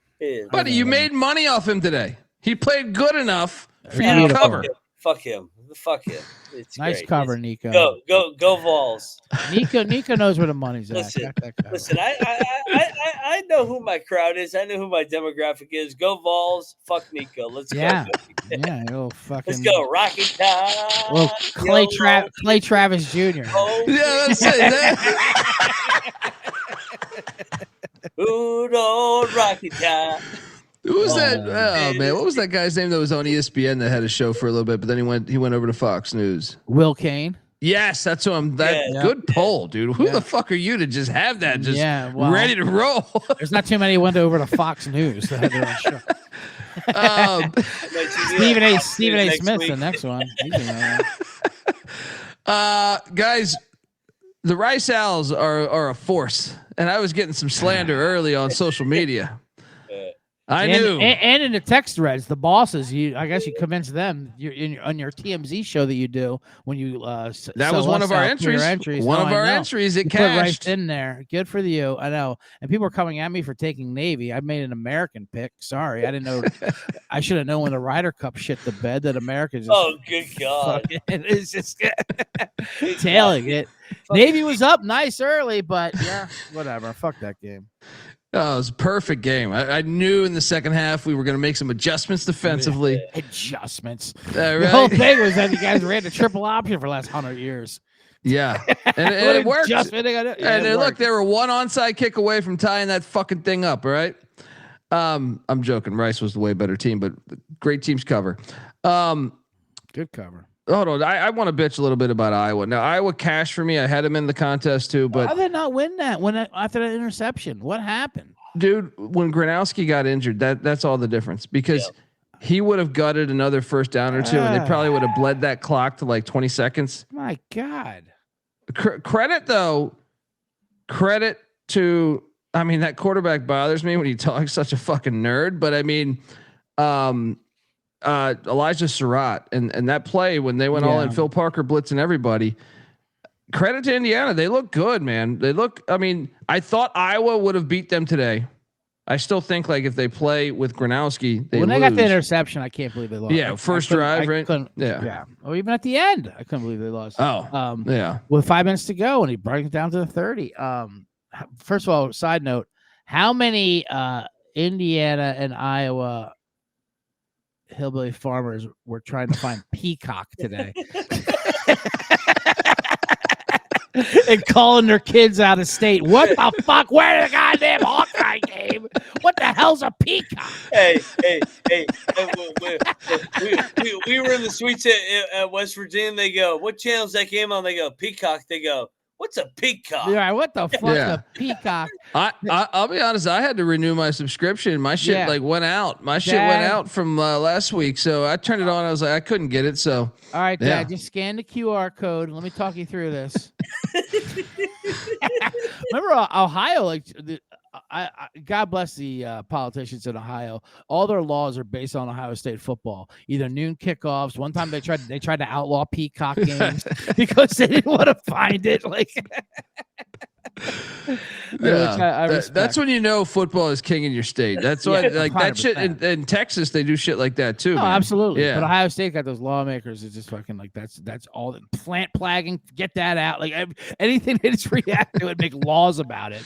Buddy, you made money off him today. He played good enough for you to cover. Fuck him. It's nice great. cover, Nico. Go Vols. Nico knows where the money's at. Listen. I know who my crowd is. I know who my demographic is. Go Vols. Fuck Nico. Let's go. Yeah. Let's go. Rocket Time. Well, Clay Travis Jr. Oh, yeah, that's it. Who don't Rocket Time? Who was that? Oh man, what was that guy's name that was on ESPN that had a show for a little bit, but then he went over to Fox News? Will Kane. Yes, that's who I'm. Good poll, dude. Who the fuck are you to just have that ready to roll? There's not too many who went over to Fox News that had their own show. Stephen A. Smith, the next one. Guys, the Rice Owls are a force, and I was getting some slander early on social media. I knew. And in the text threads, the bosses, I guess you convince them on your TMZ show that you do when you that was one of our entries. One of our entries. It cashed. Put right in there. Good for you. I know. And people are coming at me for taking Navy. I made an American pick. Sorry, I didn't know. I should have known when the Ryder Cup shit the bed that America just. Oh, good God! It's just tailing it. Navy was up nice early, but yeah, whatever. Fuck that game. Oh, it was a perfect game. I knew in the second half we were going to make some adjustments defensively. Adjustments. Right? The whole thing was that you guys ran a triple option for the last 100 years. Yeah, and it worked. Look, they were one onside kick away from tying that fucking thing up. All right. I'm joking. Rice was the way better team, but great teams cover. Good cover. Hold on. I want to bitch a little bit about Iowa. Now, Iowa cashed for me. I had them in the contest too, but how did they not win that after that interception? What happened? Dude, when Gronowski got injured, that's all the difference because he would have gutted another first down or two and they probably would have bled that clock to like 20 seconds. My God. Credit to, I mean, that quarterback bothers me when he talks such a fucking nerd, but I mean, Elijah Surratt and that play when they went all in, Phil Parker blitzing everybody. Credit to Indiana, they look good, man. I mean, I thought Iowa would have beat them today. I still think like if they play with Gronowski, they got the interception, I can't believe they lost. Yeah, first drive, right? Yeah. Or even at the end, I couldn't believe they lost. Oh, yeah. With 5 minutes to go, and he brought it down to the 30. First of all, side note: how many Indiana and Iowa hillbilly farmers were trying to find peacock today and calling their kids out of state? What the fuck? Where the goddamn Hawkeye game? What the hell's a peacock? Hey, we were in the suites at West Virginia. They go, what channel's that game on? They go, Peacock. They go, what's a peacock? Yeah, what the fuck's a peacock? I'll be honest. I had to renew my subscription. My shit went out. My shit went out from last week. So I turned it on. I was like, I couldn't get it. So all right, Dad, just scan the QR code. Let me talk you through this. Remember Ohio? Like, God bless the politicians in Ohio. All their laws are based on Ohio State football. Either noon kickoffs. One time they tried to outlaw peacock games because they didn't want to find it. Like, that's when you know football is king in your state. That's why, like 100%. That shit in Texas, they do shit like that too. Oh, man. absolutely. Yeah. But Ohio State got those lawmakers. It's just fucking like that's all. Plant plaguing, get that out. Like anything they just react to and make laws about it.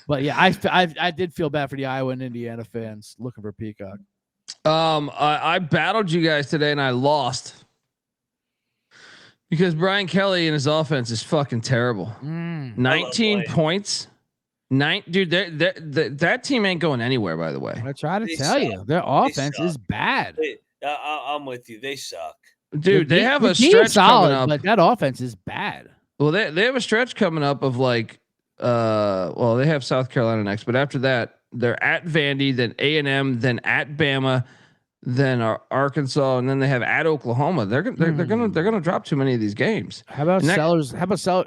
But yeah, I did feel bad for the Iowa and Indiana fans looking for peacock. I battled you guys today and I lost because Brian Kelly and his offense is fucking terrible. 19 points. Dude, that team ain't going anywhere. By the way, I try to tell you, their offense is bad. I'm with you. They suck, dude. They have a stretch coming up, but that offense is bad. Well, they have a stretch coming up of like. Well, they have South Carolina next, but after that, they're at Vandy, then A&M, then at Bama, then Arkansas, and then they have at Oklahoma. They're gonna drop too many of these games. How about Sellers?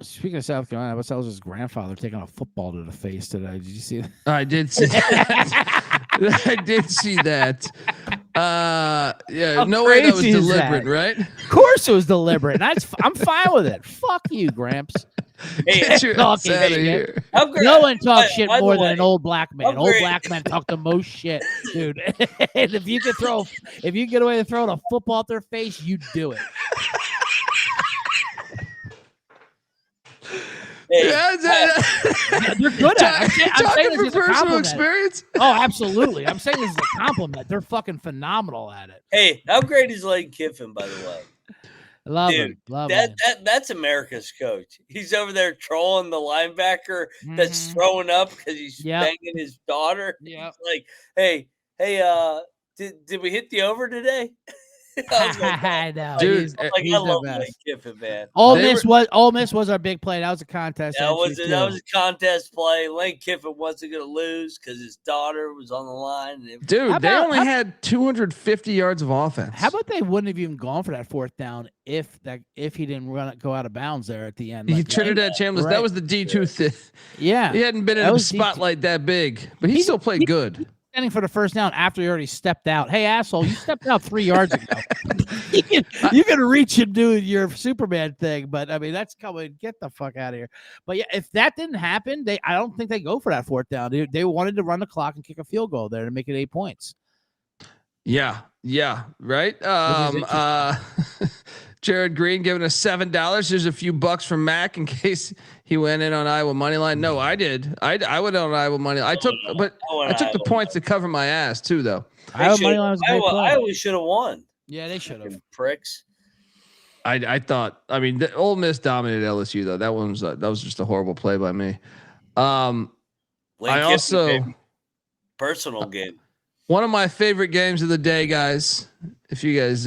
Speaking of South Carolina, how about Sellers' grandfather taking a football to the face today? Did you see that? I did see that. I did see that. Yeah, no way that was deliberate, right? Of course it was deliberate. I'm fine with it. Fuck you, Gramps. Get your ass out of here. No one talks shit more than an old black man. Old black men talk the most shit, dude. And if you get away with throwing a football at their face, you do it. They're good at it. I'm saying this from personal experience. Oh, absolutely. I'm saying this is a compliment. They're fucking phenomenal at it. Hey, how great is Lane Kiffin, by the way? Love him. That's America's coach. He's over there trolling the linebacker that's throwing up because he's banging his daughter. Yeah, like, hey, did we hit the over today? I know, dude. I love Lane Kiffin, man. Ole Miss was our big play. That was a contest. That was a contest play. Lane Kiffin wasn't going to lose because his daughter was on the line. Dude, they only had 250 yards of offense. How about they wouldn't have even gone for that fourth down if he didn't go out of bounds there at the end? Like Trinidad Chambliss. Right. That was the D2 thing. Yeah, he hadn't been in a spotlight that big, but he still played good. standing for the first down after he already stepped out. Hey, asshole, you stepped out 3 yards ago. You can reach and do your Superman thing, but I mean that's coming. Get the fuck out of here. But yeah, if that didn't happen, I don't think they go for that 4th down. They wanted to run the clock and kick a field goal there to make it 8 points. Yeah, right. Jared Green giving us $7. There's a few bucks from Mac in case he went in on Iowa money line. No, I did. I went on Iowa money. I took the points to cover my ass too, though. Iowa money line was a great play. Iowa should have won. Yeah, they should have. Pricks. I thought. I mean, the Ole Miss dominated LSU though. That was just a horrible play by me. I also personal game. One of my favorite games of the day, guys. If you guys,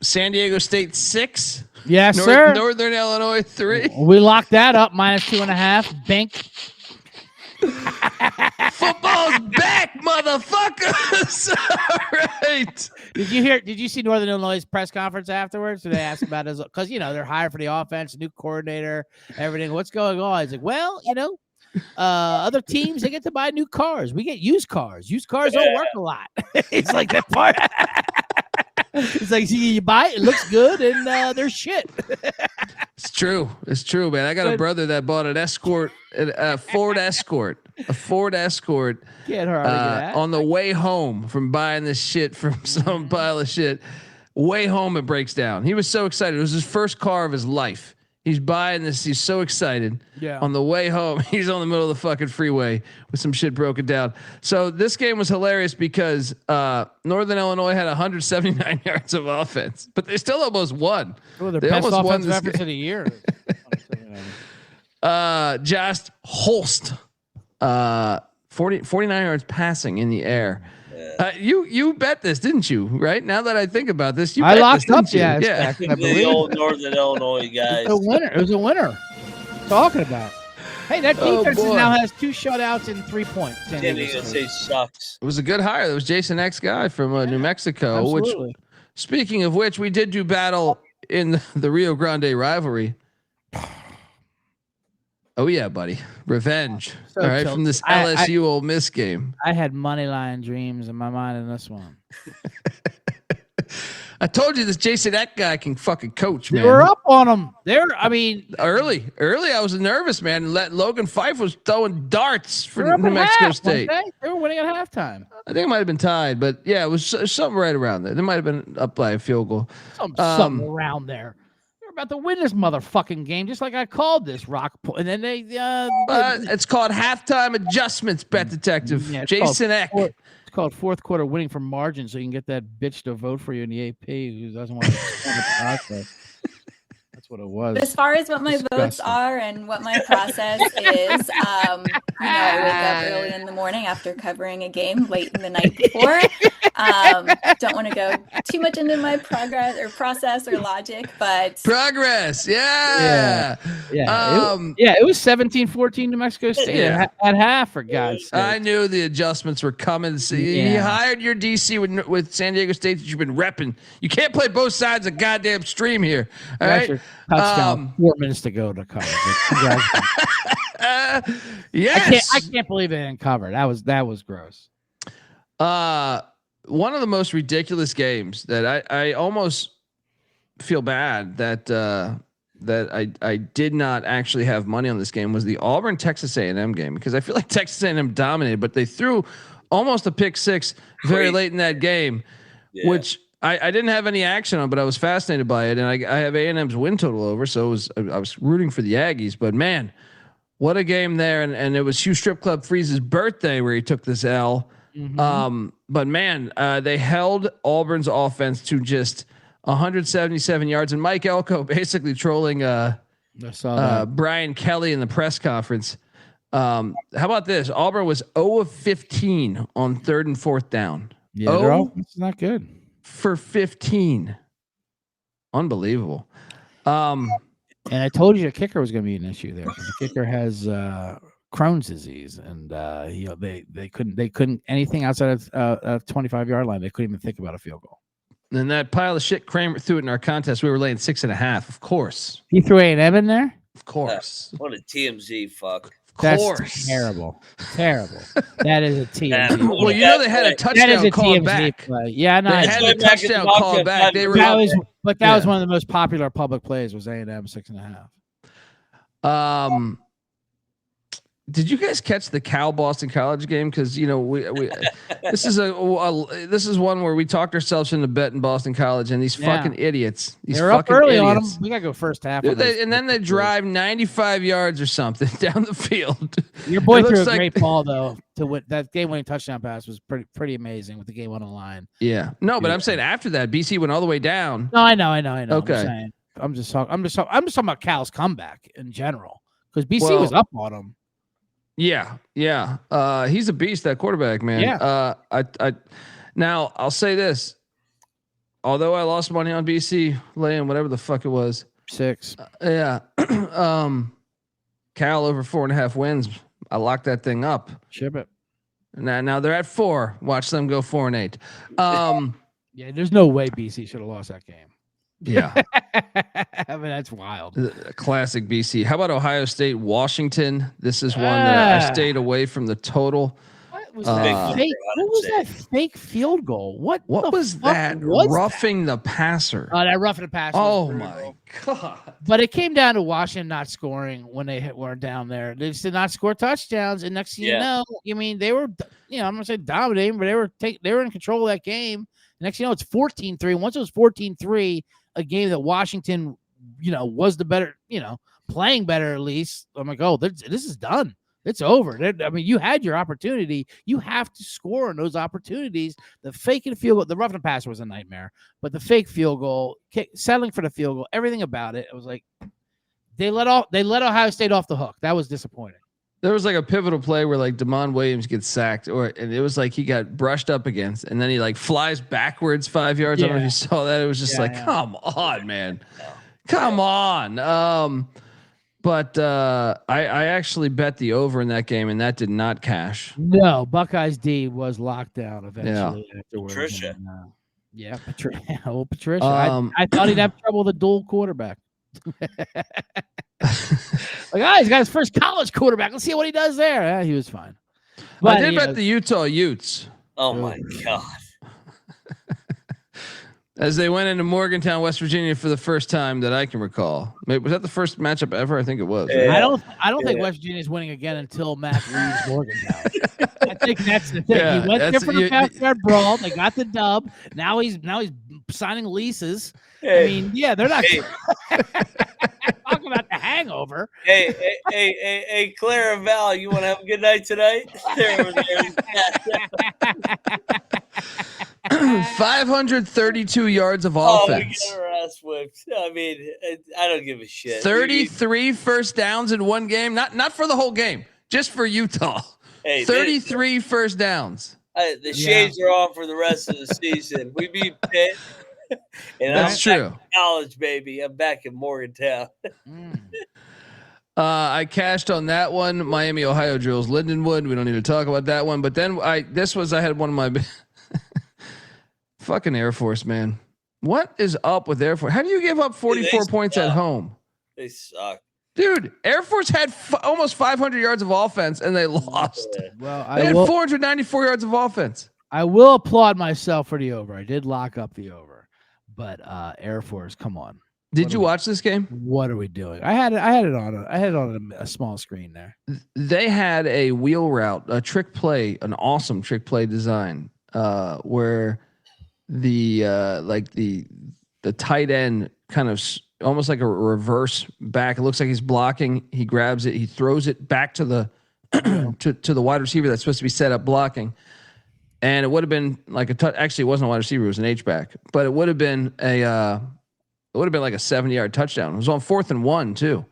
San Diego State 6. Yes, sir. Northern Illinois 3. We locked that up -2.5. Bank. Football's back, motherfuckers! All right. Did you see Northern Illinois' press conference afterwards? Did they ask about his? Because they're hired for the offense, new coordinator, everything. What's going on? He's like, well, other teams, they get to buy new cars. We get used cars. Used cars don't work a lot. It's like that part. It's like, see, you buy it looks good, and there's shit. It's true, man. I got a brother that bought an Escort, a Ford Escort, Can't hardly get on the way home from buying this shit from some pile of shit. Way home, it breaks down. He was so excited. It was his first car of his life. He's buying this. He's so excited. Yeah. On the way home, he's on the middle of the fucking freeway with some shit broken down. So this game was hilarious because Northern Illinois had 179 yards of offense, but they still almost won. Their best offensive efforts of the year. Just Holst, 49 yards passing in the air. You bet this, didn't you? Right now that I think about this, I locked up. Yeah. The old Northern Illinois guys. It was a winner. Talking about. Hey, that defense now has 2 shutouts and 3 points. San Diego State sucks. It was a good hire. That was Jason X guy from New Mexico. Absolutely. Which, speaking of which, we did do battle in the Rio Grande rivalry. Oh yeah, buddy. Revenge. All right, from this LSU Ole Miss game. I had money line dreams in my mind in this one. I told you this Jason Eck guy can fucking coach, man. They were up on him. Early. I was nervous, man. Logan Fife was throwing darts for New Mexico State. They were winning at halftime. I think it might have been tied, but yeah, it was something right around there. They might have been up by a field goal. Something around there. About to win this motherfucking game, just like I called this rock. And then they it's called halftime adjustments, bet detective. Jason Eck. It's called fourth quarter winning from margin, so you can get that bitch to vote for you in the AP who doesn't want to the process. That's what it was. As far as what my votes are and what my process is, I wake up early in the morning after covering a game late in the night before. Don't want to go too much into my progress or process or logic, but progress. Yeah. It was 17-14 New Mexico State at half, for God's sake. I knew the adjustments were coming. You hired your DC with San Diego State that you've been repping. You can't play both sides of goddamn stream here. All right. Touchdown. 4 minutes to go to cover. Yes. I can't believe they didn't cover. That was gross. One of the most ridiculous games that I almost feel bad that I did not actually have money on this game was the Auburn Texas A&M game, because I feel like Texas A&M dominated, but they threw almost a pick six very late in that game, which I didn't have any action on, but I was fascinated by it, and I have A&M's win total over, so I was rooting for the Aggies. But man, what a game there! And it was Hugh Strip Club Freeze's birthday where he took this L. Mm-hmm. But man, they held Auburn's offense to just 177 yards, and Mike Elko basically trolling Brian Kelly in the press conference. How about this? Auburn was 0 of 15 on 3rd and 4th down. Yeah, it's not good. For 15. Unbelievable. And I told you the kicker was going to be an issue there. The kicker has Crohn's disease, and they couldn't anything outside of 25-yard line. They couldn't even think about a field goal. And that pile of shit Kramer threw it in our contest. We were laying 6.5. Of course, he threw A&M in there. Of course. What a TMZ fuck. course. Terrible. That is a TMZ. Well, you know they had a touchdown called back. Play. Yeah, I know. They had a touchdown called back. That was one of the most popular public plays. Was A&M 6.5. Did you guys catch the Cal Boston College game? Because we this is one where we talked ourselves into betting Boston College, and these fucking idiots. They're up early on them. We gotta go first half. And then they drive 95 yards or something down the field. Your boy threw a great ball though to win that game-winning touchdown pass was pretty amazing with the game on the line. Yeah, no, but I'm saying after that, BC went all the way down. No, I know. Okay, I'm just talking about Cal's comeback in general because BC was up on them. Yeah. He's a beast, that quarterback, man. Yeah. Now I'll say this. Although I lost money on BC laying whatever the fuck it was. 6. Cal over 4.5 wins. I locked that thing up. Ship it. Now they're at 4. Watch them go 4-8. Yeah, there's no way BC should have lost that game. Yeah. I mean, that's wild. Classic BC. How about Ohio State, Washington? This is one that I stayed away from the total. What was that fake field goal? What was that? Roughing the passer. Oh, that roughing the passer. Oh my God. But it came down to Washington not scoring when they were down there. They just did not score touchdowns. And next thing you know, I mean, they were, I'm going to say dominating, but they were in control of that game. Next thing you know, it's 14-3. Once it was 14-3, a game that Washington, was the better, playing better at least. I'm like, oh, this is done. It's over. I mean, you had your opportunity. You have to score on those opportunities. The fake and field goal, the roughing the passer was a nightmare, but the fake field goal, settling for the field goal, everything about it, it was like they let Ohio State off the hook. That was disappointing. There was like a pivotal play where like Damon Williams gets sacked, and it was like he got brushed up against, and then he like flies backwards 5 yards. I don't know if you saw that. It was just come on, man, come on. But I actually bet the over in that game, and that did not cash. No, Buckeyes D was locked down eventually afterwards. Patricia. Patricia. I thought he'd have trouble with a dual quarterback. He's got his first college quarterback. Let's see what he does there. He was fine. But I did bet the Utah Utes. Oh my God. As they went into Morgantown, West Virginia for the first time that I can recall. Was that the first matchup ever? I think it was. Right? I don't think West Virginia is winning again until Matt leaves Morgantown. I think that's the thing. He went there for the backyard brawl. They got the dub. Now he's signing leases. I mean, they're not talking about the hangover. Hey, Claire and Val, you want to have a good night tonight? 532 yards of offense. We get our ass whipped. I mean, I don't give a shit. 33 first downs in one game. Not for the whole game, just for Utah. 33 first downs. The shades are on for the rest of the season. We beat Pitt. And that's true. Back in college, baby. I'm back in Morgantown. I cashed on that one. Miami, Ohio, Jules Lindenwood. We don't need to talk about that one. But then I had one of my fucking Air Force, man. What is up with Air Force? How do you give up 44 points at home? They suck. Dude, Air Force had almost 500 yards of offense, and they lost. Well, they had 494 yards of offense. I will applaud myself for the over. I did lock up the over. But Air Force, come on. Did you watch this game? What are we doing? I had it on a small screen there. They had a wheel route, a trick play, an awesome trick play design, where the tight end kind of almost like a reverse back. It looks like he's blocking. He grabs it. He throws it back to the to the wide receiver that's supposed to be set up blocking. And it would have been like actually it wasn't a wide receiver, it was an H-back, but it would have been like a 70-yard touchdown. It was on 4th and 1 too.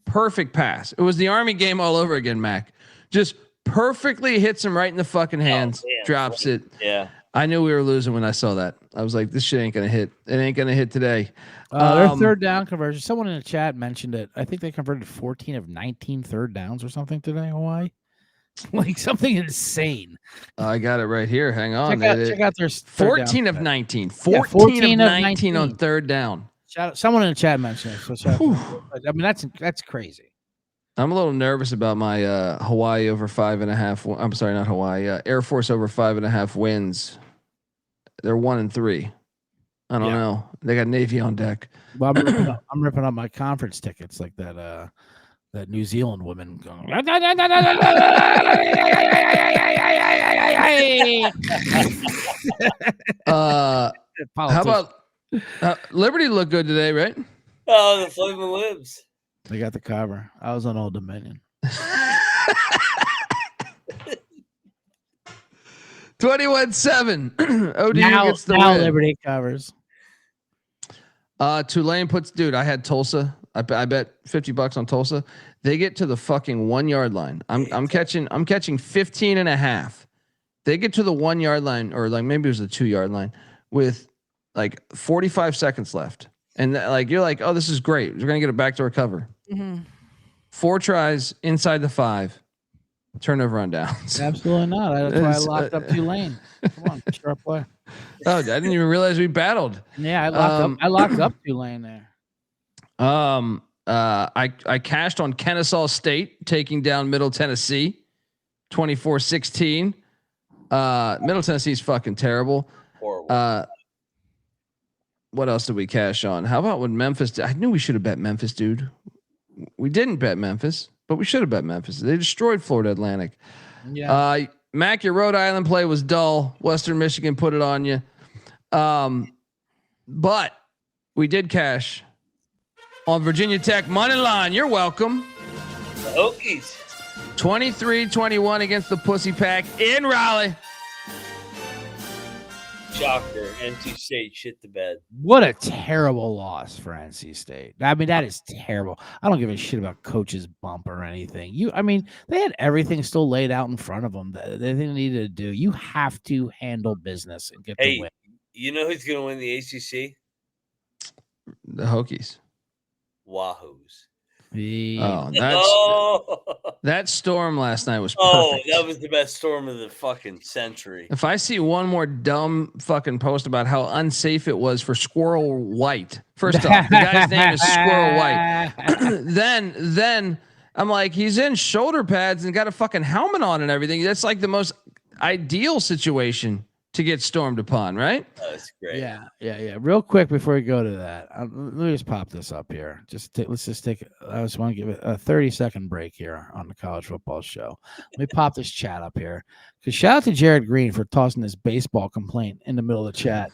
Perfect pass. It was the Army game all over again, Mac. Just perfectly hits him right in the fucking hands, drops it. Yeah. I knew we were losing when I saw that. I was like, this shit ain't going to hit. It ain't going to hit today. Their third down conversion. Someone in the chat mentioned it. I think they converted 14 of 19 third downs or something today, Hawaii. Like something insane. I got it right here. Hang on. Check out their 14 of 19. 14 of 19 on third down. Someone in the chat mentioned it. So I mean, that's crazy. I'm a little nervous about my Hawaii over 5.5. I'm sorry, not Hawaii. Air Force over 5.5 wins. They're 1-3. I don't know. They got Navy on deck. Well, I'm ripping up my conference tickets like that. That New Zealand woman going. How about Liberty look good today, right? Oh, the Flaming Libs. They got the cover. I was on Old Dominion. 21-7. ODU gets the now win. Liberty covers. Tulane puts. Dude, I had Tulsa. I bet $50 on Tulsa. They get to the fucking 1 yard line. I'm catching 15.5. They get to the 1 yard line, or like maybe it was the 2 yard line, with like 45 seconds left. And like you're like, oh, this is great. We're gonna get a backdoor cover. Mm-hmm. 4 tries inside the 5. Turnover on downs. Absolutely not. That's why I locked up Tulane. Come on, sharp play. Oh, I didn't even realize we battled. Yeah, I locked up Tulane there. I cashed on Kennesaw State taking down Middle Tennessee, 24-16. Middle Tennessee's fucking terrible. Horrible. What else did we cash on? How about when Memphis? I knew we should have bet Memphis, dude. We didn't bet Memphis, but we should have bet Memphis. They destroyed Florida Atlantic. Yeah. Mac, your Rhode Island play was dull. Western Michigan put it on you. But we did cash on Virginia Tech money line. You're welcome. The Hokies. 23-21 against the Pussy Pack in Raleigh. Shocker. NC State shit the bed. What a terrible loss for NC State. I mean, that is terrible. I don't give a shit about coach's bump or anything. They had everything still laid out in front of them. They needed to do. You have to handle business and get the win. You know who's going to win the ACC? The Hokies. Wahoos. That storm last night was perfect. Oh, that was the best storm of the fucking century. If I see one more dumb fucking post about how unsafe it was for Squirrel White, first off, the guy's name is Squirrel White. then I'm like, he's in shoulder pads and got a fucking helmet on and everything. That's like the most ideal situation to get stormed upon, right? Oh, that's great. Yeah. Real quick before we go to that, let me just pop this up here. Let's just take. I just want to give it a 30-second break here on the college football show. Let me pop this chat up here. Because shout out to Jared Green for tossing this baseball complaint in the middle of the chat.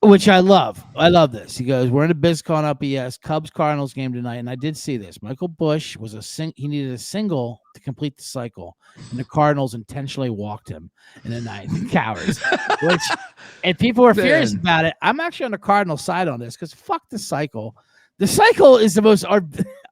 Which I love. I love this. He goes, we're in a BizCon up ES Cubs Cardinals game tonight. And I did see this. Michael Bush was he needed a single to complete the cycle. And the Cardinals intentionally walked him in the ninth. Cowards. And people were furious about it. I'm actually on the Cardinal side on this because fuck the cycle. The cycle is the most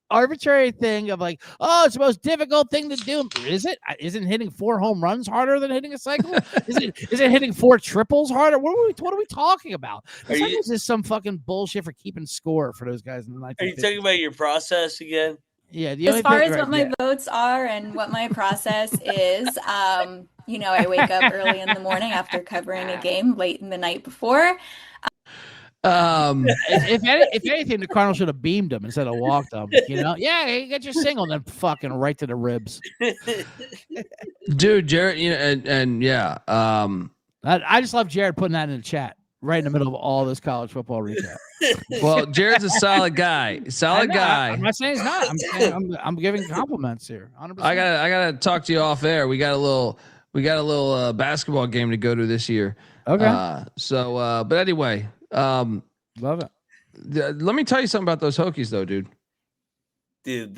arbitrary thing of like, oh, it's the most difficult thing to do. Is it? Isn't hitting 4 home runs harder than hitting a cycle? Is it hitting 4 triples harder? What are we talking about? This is some fucking bullshit for keeping score for those guys in the 1950s. Are you talking about your process again? Yeah. As far as what my votes are and what my process is, I wake up early in the morning after covering a game late in the night before. If anything, the Cardinals should have beamed him instead of walked him. Yeah, you get your single, then fucking right to the ribs, dude. Jared, I just love Jared putting that in the chat right in the middle of all this college football recap. Well, Jared's a solid guy. I'm not saying he's not. I'm giving compliments here. 100%. I gotta talk to you off air. We got a little basketball game to go to this year. Okay. But anyway. Love it. Let me tell you something about those Hokies, though, dude. Dude,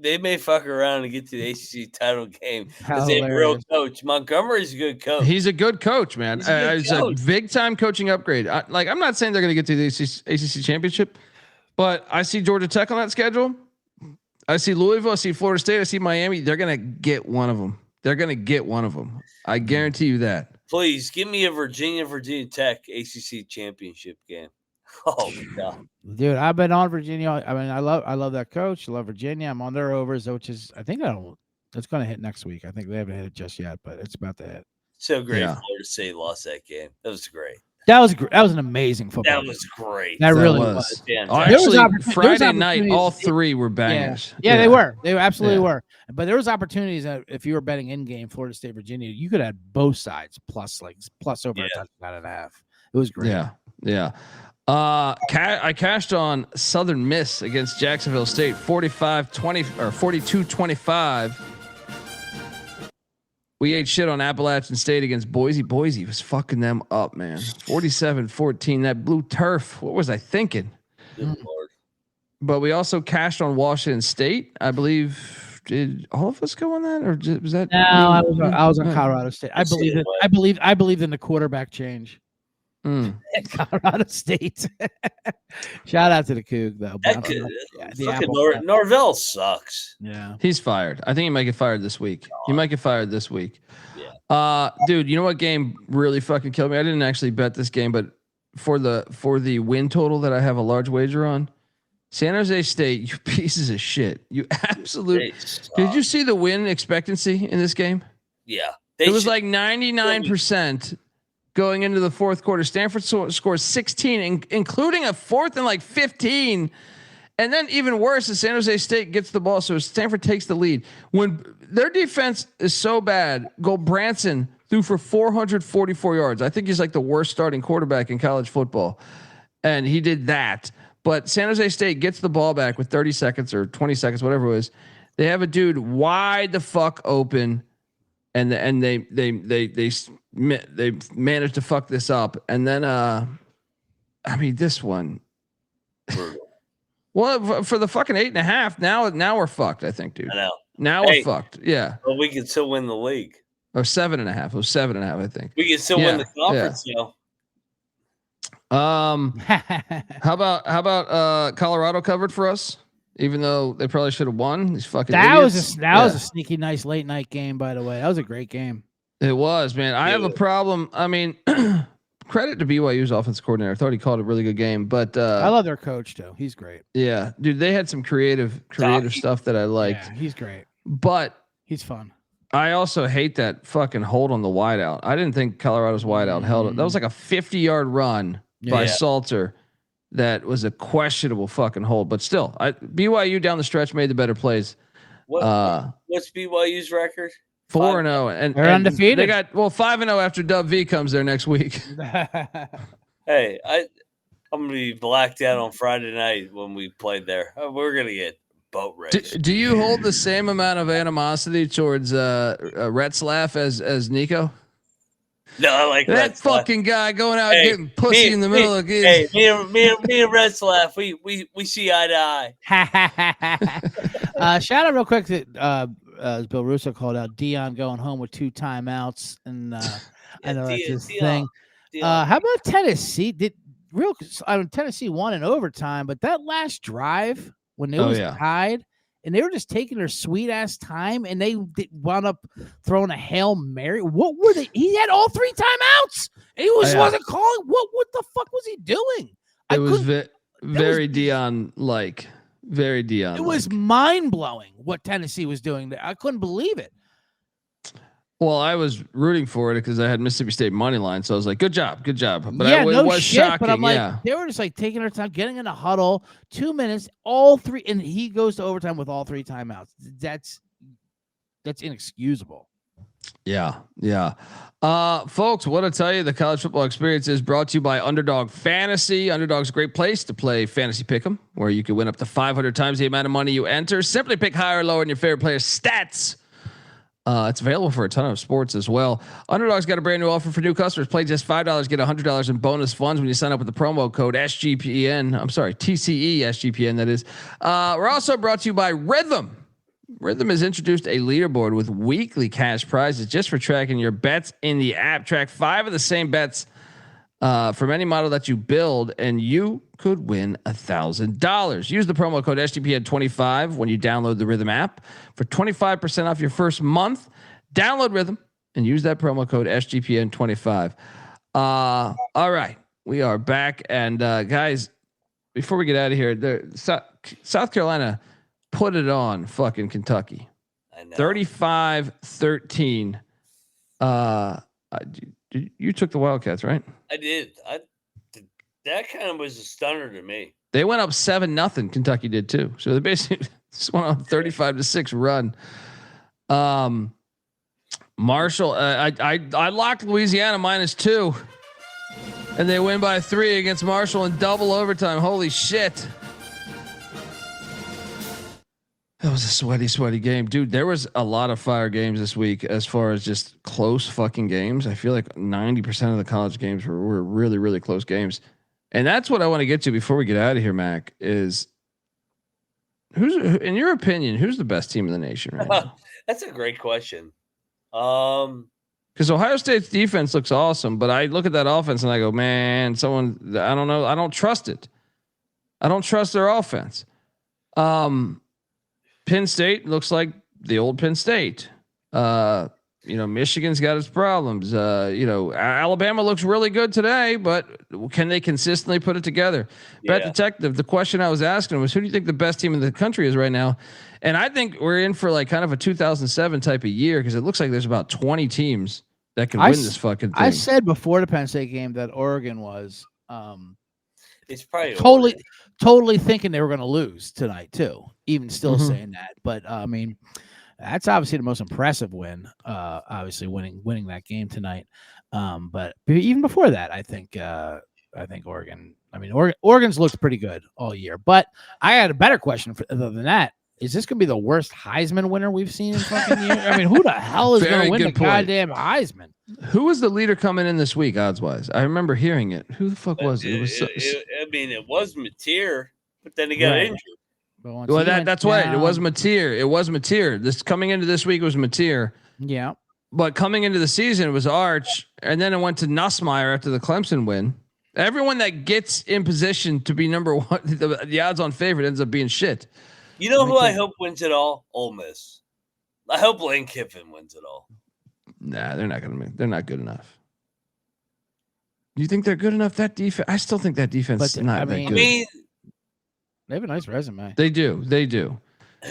they may fuck around and get to the ACC title game because they have a real coach. Montgomery's a good coach. He's a good coach, man. It's a big time coaching upgrade. I'm not saying they're going to get to the ACC championship, but I see Georgia Tech on that schedule. I see Louisville. I see Florida State. I see Miami. They're going to get one of them. I guarantee you that. Please give me a Virginia Tech ACC championship game. Oh God, dude, I've been on Virginia. I mean, I love that coach. I love Virginia. I'm on their overs, which is it's going to hit next week. I think they haven't hit it just yet, but it's about to hit. So great. Florida State lost that game. That was great. That was an amazing football. That was great. That really was. Yeah. Oh, actually, Friday night, all three were bangers. Yeah, they were. They absolutely were. But there was opportunities that if you were betting in game Florida State, Virginia, you could have both sides plus over a touchdown and a half. It was great. Yeah. I cashed on Southern Miss against Jacksonville State 45-20 or 42-25. We ate shit on Appalachian State against Boise. Boise was fucking them up, man. 47-14. That blue turf. What was I thinking? Good Lord. But we also cashed on Washington State. I believe. Did all of us go on that, or was that? No, I was on Colorado State. I believe in the quarterback change. Colorado State. Shout out to the Coug though. Norvell sucks. Yeah, he's fired. I think he might get fired this week. He might get fired this week. Yeah. Dude, you know what game really fucking killed me? I didn't actually bet this game, but for the win total that I have a large wager on, San Jose State, you pieces of shit. You absolute. Did you see the win expectancy in this game? Yeah, it was like 99%. Going into the fourth quarter, Stanford scores 16, including a fourth and like 15. And then even worse is San Jose State gets the ball. So Stanford takes the lead. When their defense is so bad, Branson threw for 444 yards. I think he's like the worst starting quarterback in college football. And he did that. But San Jose State gets the ball back with 30 seconds or 20 seconds, whatever it was. They have a dude wide the fuck open. And they managed to fuck this up. And then, I mean, this one, well, for the fucking 8.5, now we're fucked. I think, dude. I know. Now we're fucked. Yeah. But we can still win the league. Or 7.5. It was 7.5. I think we can still win the conference. How about Colorado covered for us? Even though they probably should have won, these fucking that idiots. Was a sneaky nice late night game, by the way. That was a great game. It was, man. I have a problem. I mean, credit to BYU's offensive coordinator. I thought he called a really good game, but I love their coach too. He's great. Yeah, dude, they had some creative stuff that I liked. Yeah, he's great, but he's fun. I also hate that fucking hold on the wideout. I didn't think Colorado's wideout held it. That was like a 50-yard run by Salter. That was a questionable fucking hold, but still, BYU down the stretch made the better plays. What's BYU's record? 4-0, and they're undefeated. They got 5-0 after Dub V comes there next week. Hey, I'm gonna be blacked out on Friday night when we played there. We're gonna get boat raced. Do you hold the same amount of animosity towards Retzlaff as Nico? No, I like that fucking guy going out getting pussy in the middle of the game. Hey, me and Retzlaff, we see eye to eye. Shout out real quick that as Bill Russo called out Dion going home with 2 timeouts, and I know that's his thing. How about Tennessee? Tennessee won in overtime, but that last drive when it was tied. And they were just taking their sweet ass time, and they wound up throwing a Hail Mary. What were they? He had all 3 timeouts. And he wasn't calling. What the fuck was he doing? It was very Dion like. Very Dion. It was mind blowing what Tennessee was doing there. I couldn't believe it. Well, I was rooting for it because I had Mississippi State money line, so I was like, "Good job." But it was shit, shocking. But I'm like, they were just like taking their time, getting in a huddle, 2 minutes, all 3, and he goes to overtime with all 3 timeouts. That's inexcusable. Yeah. Folks, what I tell you, the college football experience is brought to you by Underdog Fantasy. Underdog's a great place to play fantasy pick'em, where you can win up to 500 times the amount of money you enter. Simply pick higher or lower in your favorite player's stats. It's available for a ton of sports as well. Underdog's got a brand new offer for new customers. Play just $5, get $100 in bonus funds when you sign up with the promo code SGPN. I'm sorry, TCE SGPN. That is. We're also brought to you by Rhythm. Rhythm has introduced a leaderboard with weekly cash prizes just for tracking your bets in the app. Track 5 of the same bets from any model that you build, and you could win $1,000. Use the promo code SGPN25 when you download the Rhythm app for 25% off your first month. Download Rhythm and use that promo code SGPN25. All right, we are back, and guys, before we get out of here, South Carolina put it on fucking Kentucky. I know. 35-13. You took the Wildcats, right? I did. That kind of was a stunner to me. They went up 7-0. Kentucky did too. So they basically just went on 35-6 run. Marshall, I locked Louisiana -2, and they win by 3 against Marshall in double overtime. Holy shit! That was a sweaty game, dude. There was a lot of fire games this week as far as just close fucking games. I feel like 90% of the college games were really, really close games. And that's what I want to get to before we get out of here, Mac, is who's, in your opinion, who's the best team in the nation right now? That's a great question. Because Ohio State's defense looks awesome, but I look at that offense and I go, man, I don't know. I don't trust it. I don't trust their offense. Penn State looks like the old Penn State. Michigan's got its problems. Alabama looks really good today, but can they consistently put it together? Yeah. Bet Detective, the question I was asking was, who do you think the best team in the country is right now? And I think we're in for like kind of a 2007 type of year, because it looks like there's about 20 teams that can win this fucking thing. I said before the Penn State game that Oregon was it's probably totally thinking they were going to lose tonight too. Even still saying that, but I mean, that's obviously the most impressive win. Obviously winning that game tonight. But even before that, I think Oregon. I mean, Oregon's looked pretty good all year. But I had a better question other than that. Is this going to be the worst Heisman winner we've seen in fucking years? I mean, who the hell is going to win the goddamn Heisman? Who was the leader coming in this week, odds wise? I remember hearing it. Who the fuck was it? It was Mateer, but then he got injured. Well, that's why it was Mateer. It was Mateer. This coming into this week was Mateer. Yeah. But coming into the season, it was Arch, and then it went to Nussmeier after the Clemson win. Everyone that gets in position to be number one, the odds-on favorite ends up being shit. You know who I hope wins it all? Ole Miss. I hope Lane Kiffin wins it all. Nah, they're not good enough. Do you think they're good enough? That defense, I still think that defense is not that good. They have a nice resume. They do.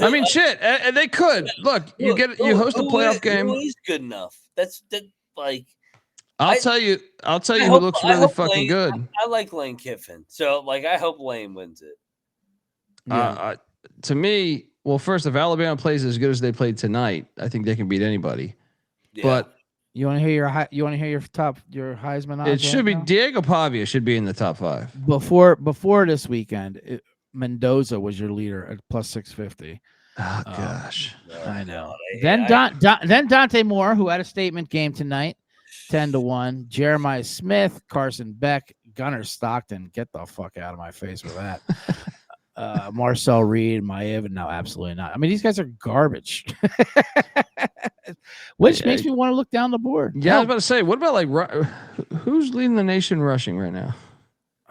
I mean, shit. They could look. You host a playoff game. Who is good enough? I'll tell you who looks really fucking good. I like Lane Kiffin, so I hope Lane wins it. Yeah. To me, well, first, if Alabama plays as good as they played tonight, I think they can beat anybody. Yeah. But you want to hear your Heisman odds? It should be Diego Pavia should be in the top 5 before this weekend. Mendoza was your leader at +650. Oh gosh, I know. Then Dante Moore, who had a statement game tonight, 10-1. Jeremiah Smith, Carson Beck, Gunnar Stockton. Get the fuck out of my face with that. Marcel Reed, Maev, no, absolutely not. I mean, these guys are garbage. Which makes me want to look down the board. Yeah, I was about to say, what about who's leading the nation rushing right now?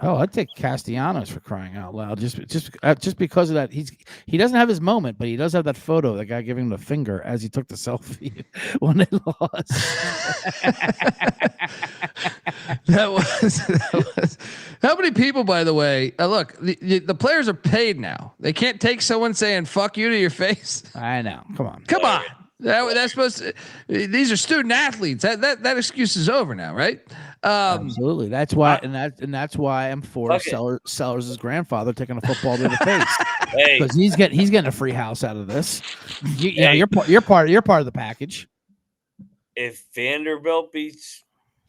Oh, I'd take Castellanos, for crying out loud. Just because of that, he doesn't have his moment, but he does have that photo of the guy giving him the finger as he took the selfie when they lost. that was. How many people, by the way? Look, the players are paid now. They can't take someone saying "fuck you" to your face. I know. Come on. That's supposed to. These are student athletes. That excuse is over now, right? Absolutely. That's why, and that's why I'm for Sellers' grandfather taking a football to the face, because he's getting a free house out of this. You're part of the package. If Vanderbilt beats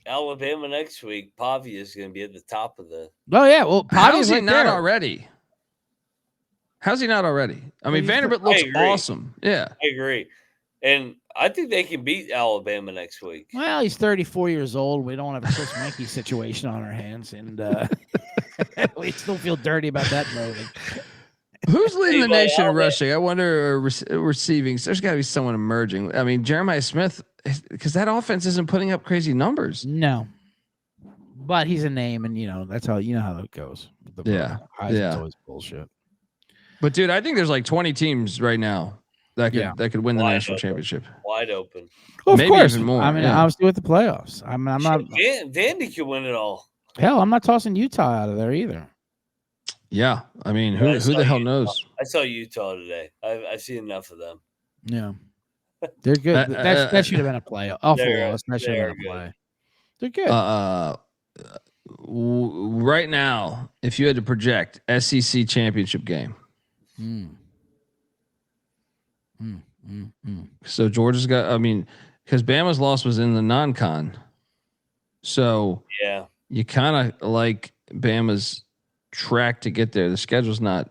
Alabama next week, Pavia is going to be at the top of the. Oh yeah, well, how's he not already? How's he not already? I mean, Vanderbilt looks awesome. Yeah, I agree, and I think they can beat Alabama next week. Well, he's 34 years old. We don't have a Chris Mankey situation on our hands, and we still feel dirty about that moving. Who's leading the nation in rushing? I wonder. Receiving. There's got to be someone emerging. I mean, Jeremiah Smith, because that offense isn't putting up crazy numbers. No, but he's a name, and that's how how it goes. It's always bullshit. But dude, I think there's like 20 teams right now that could win the national championship. Wide open. Well, of maybe course. Even more. I mean, obviously with the playoffs. I'm not. Vandy can win it all. Hell, I'm not tossing Utah out of there either. Yeah, I mean, who the hell knows? I saw Utah today. I've seen enough of them. Yeah, they're good. That should have been a play. That should have been a play. They're good. Right now, if you had to project SEC championship game, so Georgia's got. I mean, because Bama's loss was in the non-con, so Yeah. you kind of like Bama's track to get there. The schedule's not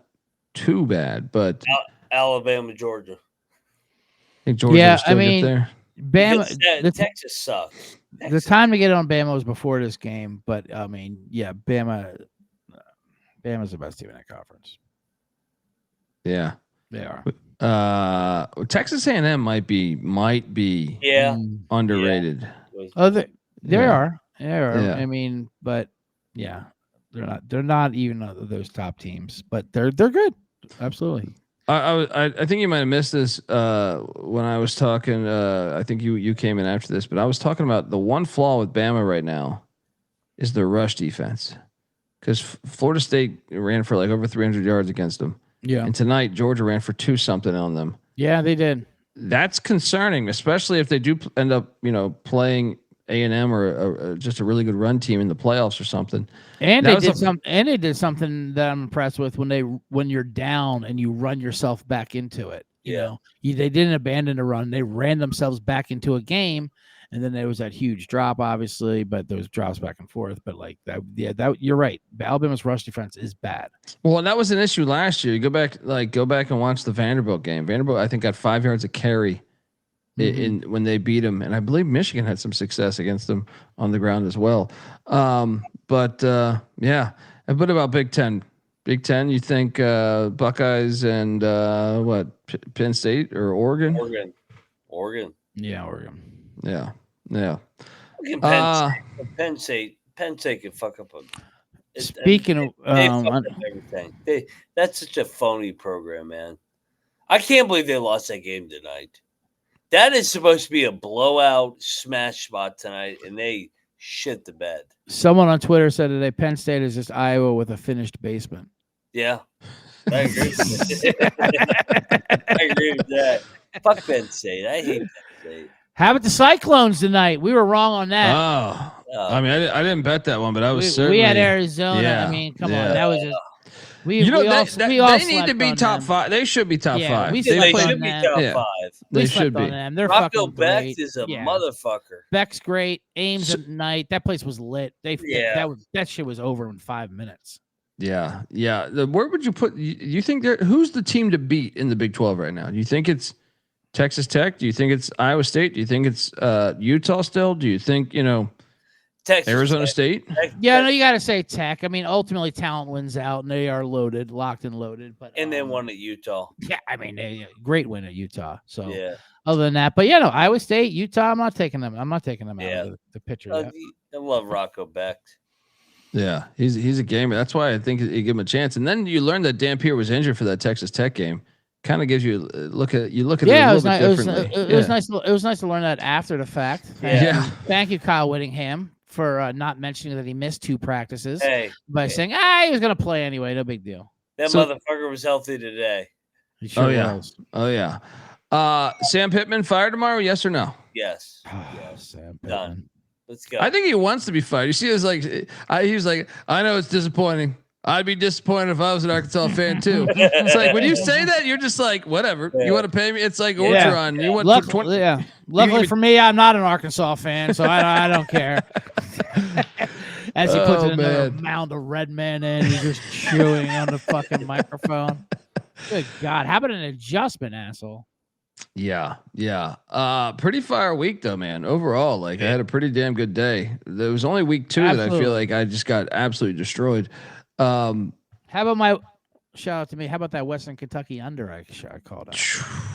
too bad, but Alabama, Georgia. I think Georgia will still get there. Bama, Texas sucks. The time to get on Bama was before this game, but I mean, yeah, Bama's the best team in that conference. Yeah, they are. Texas A&M might be underrated. Yeah. Oh, they Yeah. are. They are. Yeah. I mean, but yeah, they're not even those top teams, but they're good. Absolutely. I think you might have missed this when I was talking. I think you came in after this, but I was talking about the one flaw with Bama right now is their rush defense, because Florida State ran for like over 300 yards against them. Yeah, and tonight Georgia ran for 2-something on them. Yeah, they did. That's concerning, especially if they do end up, playing A&M or just a really good run team in the playoffs or something. And they did something that I'm impressed with when you're down and you run yourself back into it. They didn't abandon the run; they ran themselves back into a game, and then there was that huge drop, obviously. But there was drops back and forth. But like that, you're right. Alabama's rush defense is bad. Well, and that was an issue last year. You go back and watch the Vanderbilt game. Vanderbilt, I think, got 5 yards of carry in when they beat them, and I believe Michigan had some success against them on the ground as well. But yeah, and what about Big Ten? Big Ten, you think Buckeyes and Penn State or Oregon? Oregon. Yeah, Oregon. Yeah. Penn State can fuck up Speaking of everything. That's such a phony program, man. I can't believe they lost that game tonight. That is supposed to be a blowout smash spot tonight, and they shit the bed. Someone on Twitter said today Penn State is just Iowa with a finished basement. Yeah, I agree with that. I agree with that. Fuck Penn State. I hate Penn State. How about the Cyclones tonight? We were wrong on that. I mean, I didn't bet that one, but I was certainly. We had Arizona. Yeah, I mean, come on, that was just. They need to be top 5. They should be top 5. They should be top 5. They should be. They're Rocco fucking Beck great. is a motherfucker. Beck's great. Ames at night. That place was lit. That shit was over in 5 minutes. Yeah. Where would you put? You think who's the team to beat in the Big 12 right now? Do you think it's Texas Tech? Do you think it's Iowa State? Do you think it's Utah still? Do you think Texas Arizona Tech. State? Yeah, no, you got to say Tech. I mean, ultimately, talent wins out, and they are locked and loaded. But and then won at Utah. Yeah, I mean, great win at Utah. So yeah. Other than that, but Iowa State, Utah, I'm not taking them. I'm not taking them out of the picture. I love Rocco Beck. Yeah, he's a gamer. That's why I think you give him a chance. And then you learn that Dampier was injured for that Texas Tech game. Kind of gives you a look at it a little bit differently. It was nice. It was nice to learn that after the fact. Thank you, Kyle Whittingham, for not mentioning that he missed 2 practices by saying he was going to play anyway. No big deal. That motherfucker was healthy today. He sure was. Oh yeah. Sam Pittman fired tomorrow? Yes or no? Yes. Sam Pittman. Done. Let's go. I think he wants to be fired. You see, he was like, I know it's disappointing. I'd be disappointed if I was an Arkansas fan too. It's like when you say that, you're just like, whatever. You want to pay me? It's like Orgeron. You want Luckily for me, I'm not an Arkansas fan, so I don't care. As he puts another mound of red men in, he's just chewing on the fucking microphone. Good God, how about an adjustment, asshole? Yeah. Pretty fire week though, man. Overall, I had a pretty damn good day. There was only week 2 that I feel like I just got absolutely destroyed. How about my shout out to me? How about that Western Kentucky under I called out?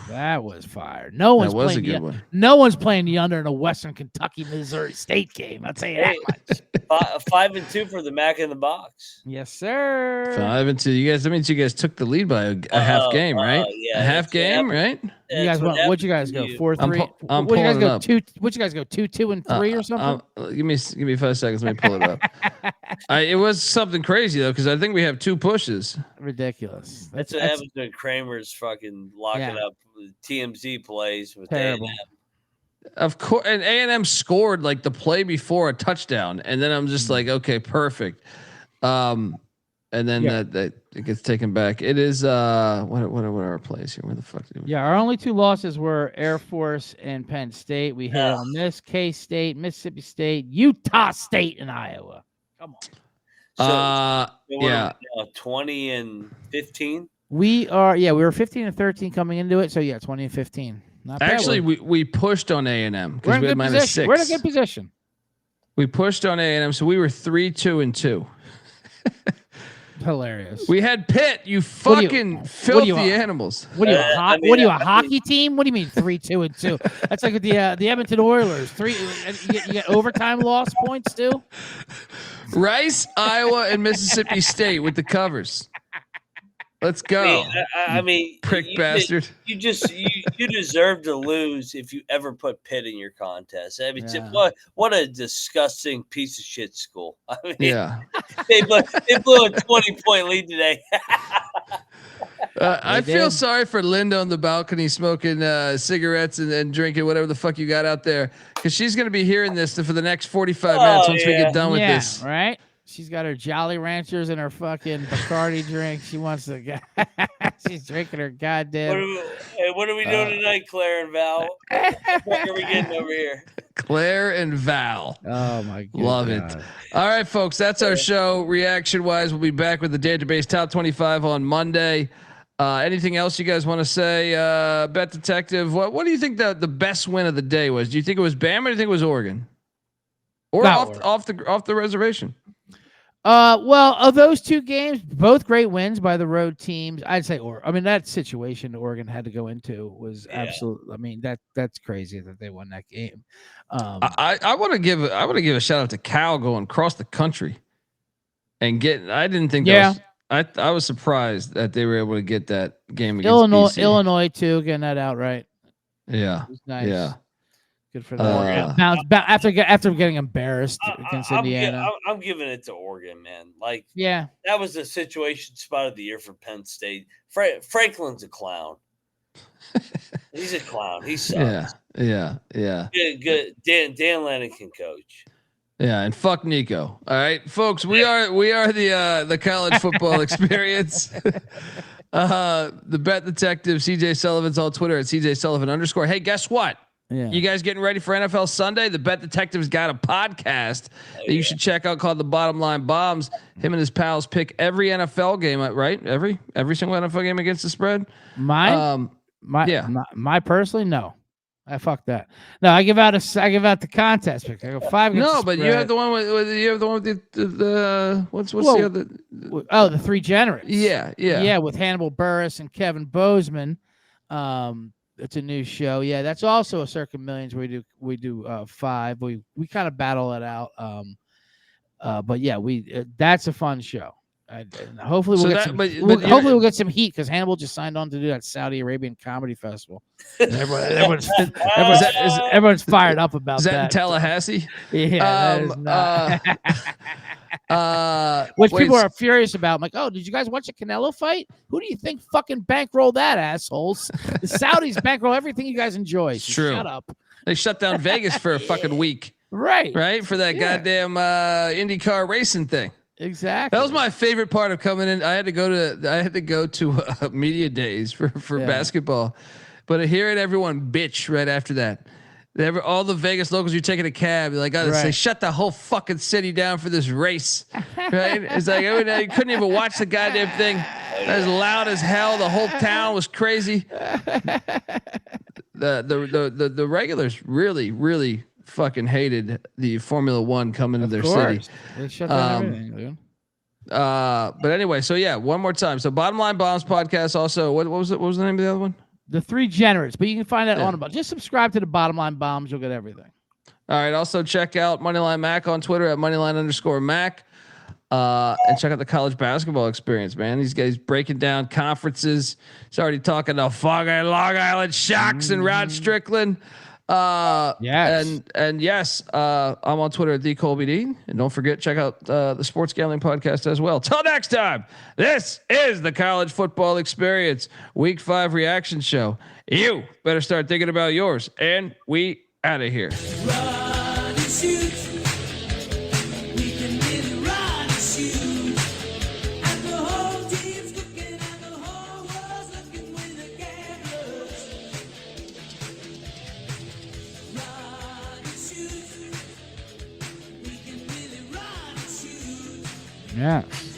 That was fire. No one's playing the under in a Western Kentucky Missouri State game. I'll tell you that much. 5-2 for the Mac in the box. Yes, sir. 5-2. You guys. That means you guys took the lead by a half game, right? Yeah, a half game, right? You guys what'd you guys go? 4-3. I'm what you guys pulling go? it up. 2. What you guys go? 2-2 and 3 or something? Give me 5 seconds. Let me pull it up. It was something crazy though, because I think we have 2 pushes. Ridiculous. That's what happens when Kramer's fucking locking up TMZ plays with terrible. Of course, and A&M scored like the play before a touchdown, and then I'm just like, okay, perfect. And then that it gets taken back. It is what are our plays here? Where the fuck? Our only 2 losses were Air Force and Penn State. We hit on this: K-State, Mississippi State, Utah State, and Iowa. Come on. So 20 and 15. We were 15 and 13 coming into it. So 20 and 15. Not bad. Actually, we pushed on A&M because we had -6. We're in a good position. We pushed on A&M, so we were 3, 2, and 2. Hilarious. We had Pitt. You fucking filthy animals. What are you? What are you? A hockey team? What do you mean 3, 2, and 2? That's like the Edmonton Oilers. 3. You get overtime loss points too. Rice, Iowa, and Mississippi State with the covers. Let's go. I mean prick bastard. You deserve to lose if you ever put Pitt in your contest. I mean, what a disgusting piece of shit school. I mean, they blew a 20-point lead today. I feel sorry for Linda on the balcony smoking cigarettes and drinking whatever the fuck you got out there, because she's going to be hearing this for the next 45 minutes once we get done with this. Right. She's got her Jolly Ranchers and her fucking Bacardi drink. She wants to go. She's drinking her goddamn. What are we doing tonight, Claire and Val? What are we getting over here? Claire and Val. Oh my god. Love it. All right, folks. That's our show. Reaction wise, we'll be back with the database top 25 on Monday. Anything else you guys want to say? Bet Detective. What do you think the best win of the day was? Do you think it was Bama or do you think it was Oregon? Or off the reservation? Well, of those 2 games, both great wins by the road teams. I'd say, that situation Oregon had to go into was absolutely. I mean, that's crazy that they won that game. I want to give a shout out to Cal going across the country and get. I didn't think. I was surprised that they were able to get that game against Illinois too, getting that out right. Yeah, it was nice. Yeah. Good for them. After getting embarrassed against Indiana. I'm giving it to Oregon, man. Like, that was the situation spot of the year for Penn State. Franklin's a clown. He's a clown. He sucks. Yeah. Good. Dan Lanning can coach. Yeah, and fuck Nico. All right, folks. We are the college football experience. The Bet Detective, CJ Sullivan's on Twitter at CJ Sullivan _. Hey, guess what? Yeah. You guys getting ready for NFL Sunday? The Bet Detective's got a podcast that you should check out called The Bottom Line Bombs. Him and his pals pick every NFL game, right? Every single NFL game against the spread. My personally, no. I fuck that. No, I give out the contest pick. I go 5. No, but you have the one with the what's the other? Oh, the 3 Generates. Yeah. With Hannibal Buress and Kevin Bozeman. It's a new show. Yeah, that's also a Circa Millions. We do 5. We kind of battle it out. But yeah, that's a fun show. Hopefully we'll get some heat because Hannibal just signed on to do that Saudi Arabian comedy festival. Everyone's fired up about that. Is that in Tallahassee? Yeah. Which people are furious about. I'm like, oh, did you guys watch a Canelo fight? Who do you think fucking bankrolled that, assholes? The Saudis bankroll everything you guys enjoy. So true. Shut up. They shut down Vegas for a fucking week. Right. For that goddamn IndyCar racing thing. Exactly. That was my favorite part of coming in. I had to go to media days for basketball, but hearing everyone bitch right after that. All the Vegas locals, you're taking a cab. You're like, say, shut the whole fucking city down for this race, right? It's like you couldn't even watch the goddamn thing. As loud as hell. The whole town was crazy. The regulars really fucking hated the Formula One coming to their city. They shut down everything, dude. But anyway, so yeah, one more time. So Bottom Line Bombs podcast. Also, what was it? What was the name of the other one? The 3 Generates, but you can find that on about. Just subscribe to the Bottom Line Bombs. You'll get everything. All right. Also check out Moneyline Mac on Twitter at Moneyline_Mac. And check out the college basketball experience, man. These guys breaking down conferences. He's already talking to Long Island Sharks and Rod Strickland. Yes. And yes, I'm on Twitter at TheColbyD. And don't forget, check out the Sports Gambling Podcast as well. Till next time, this is the College Football Experience Week 5 reaction show. You better start thinking about yours, and we Out of here. Yes.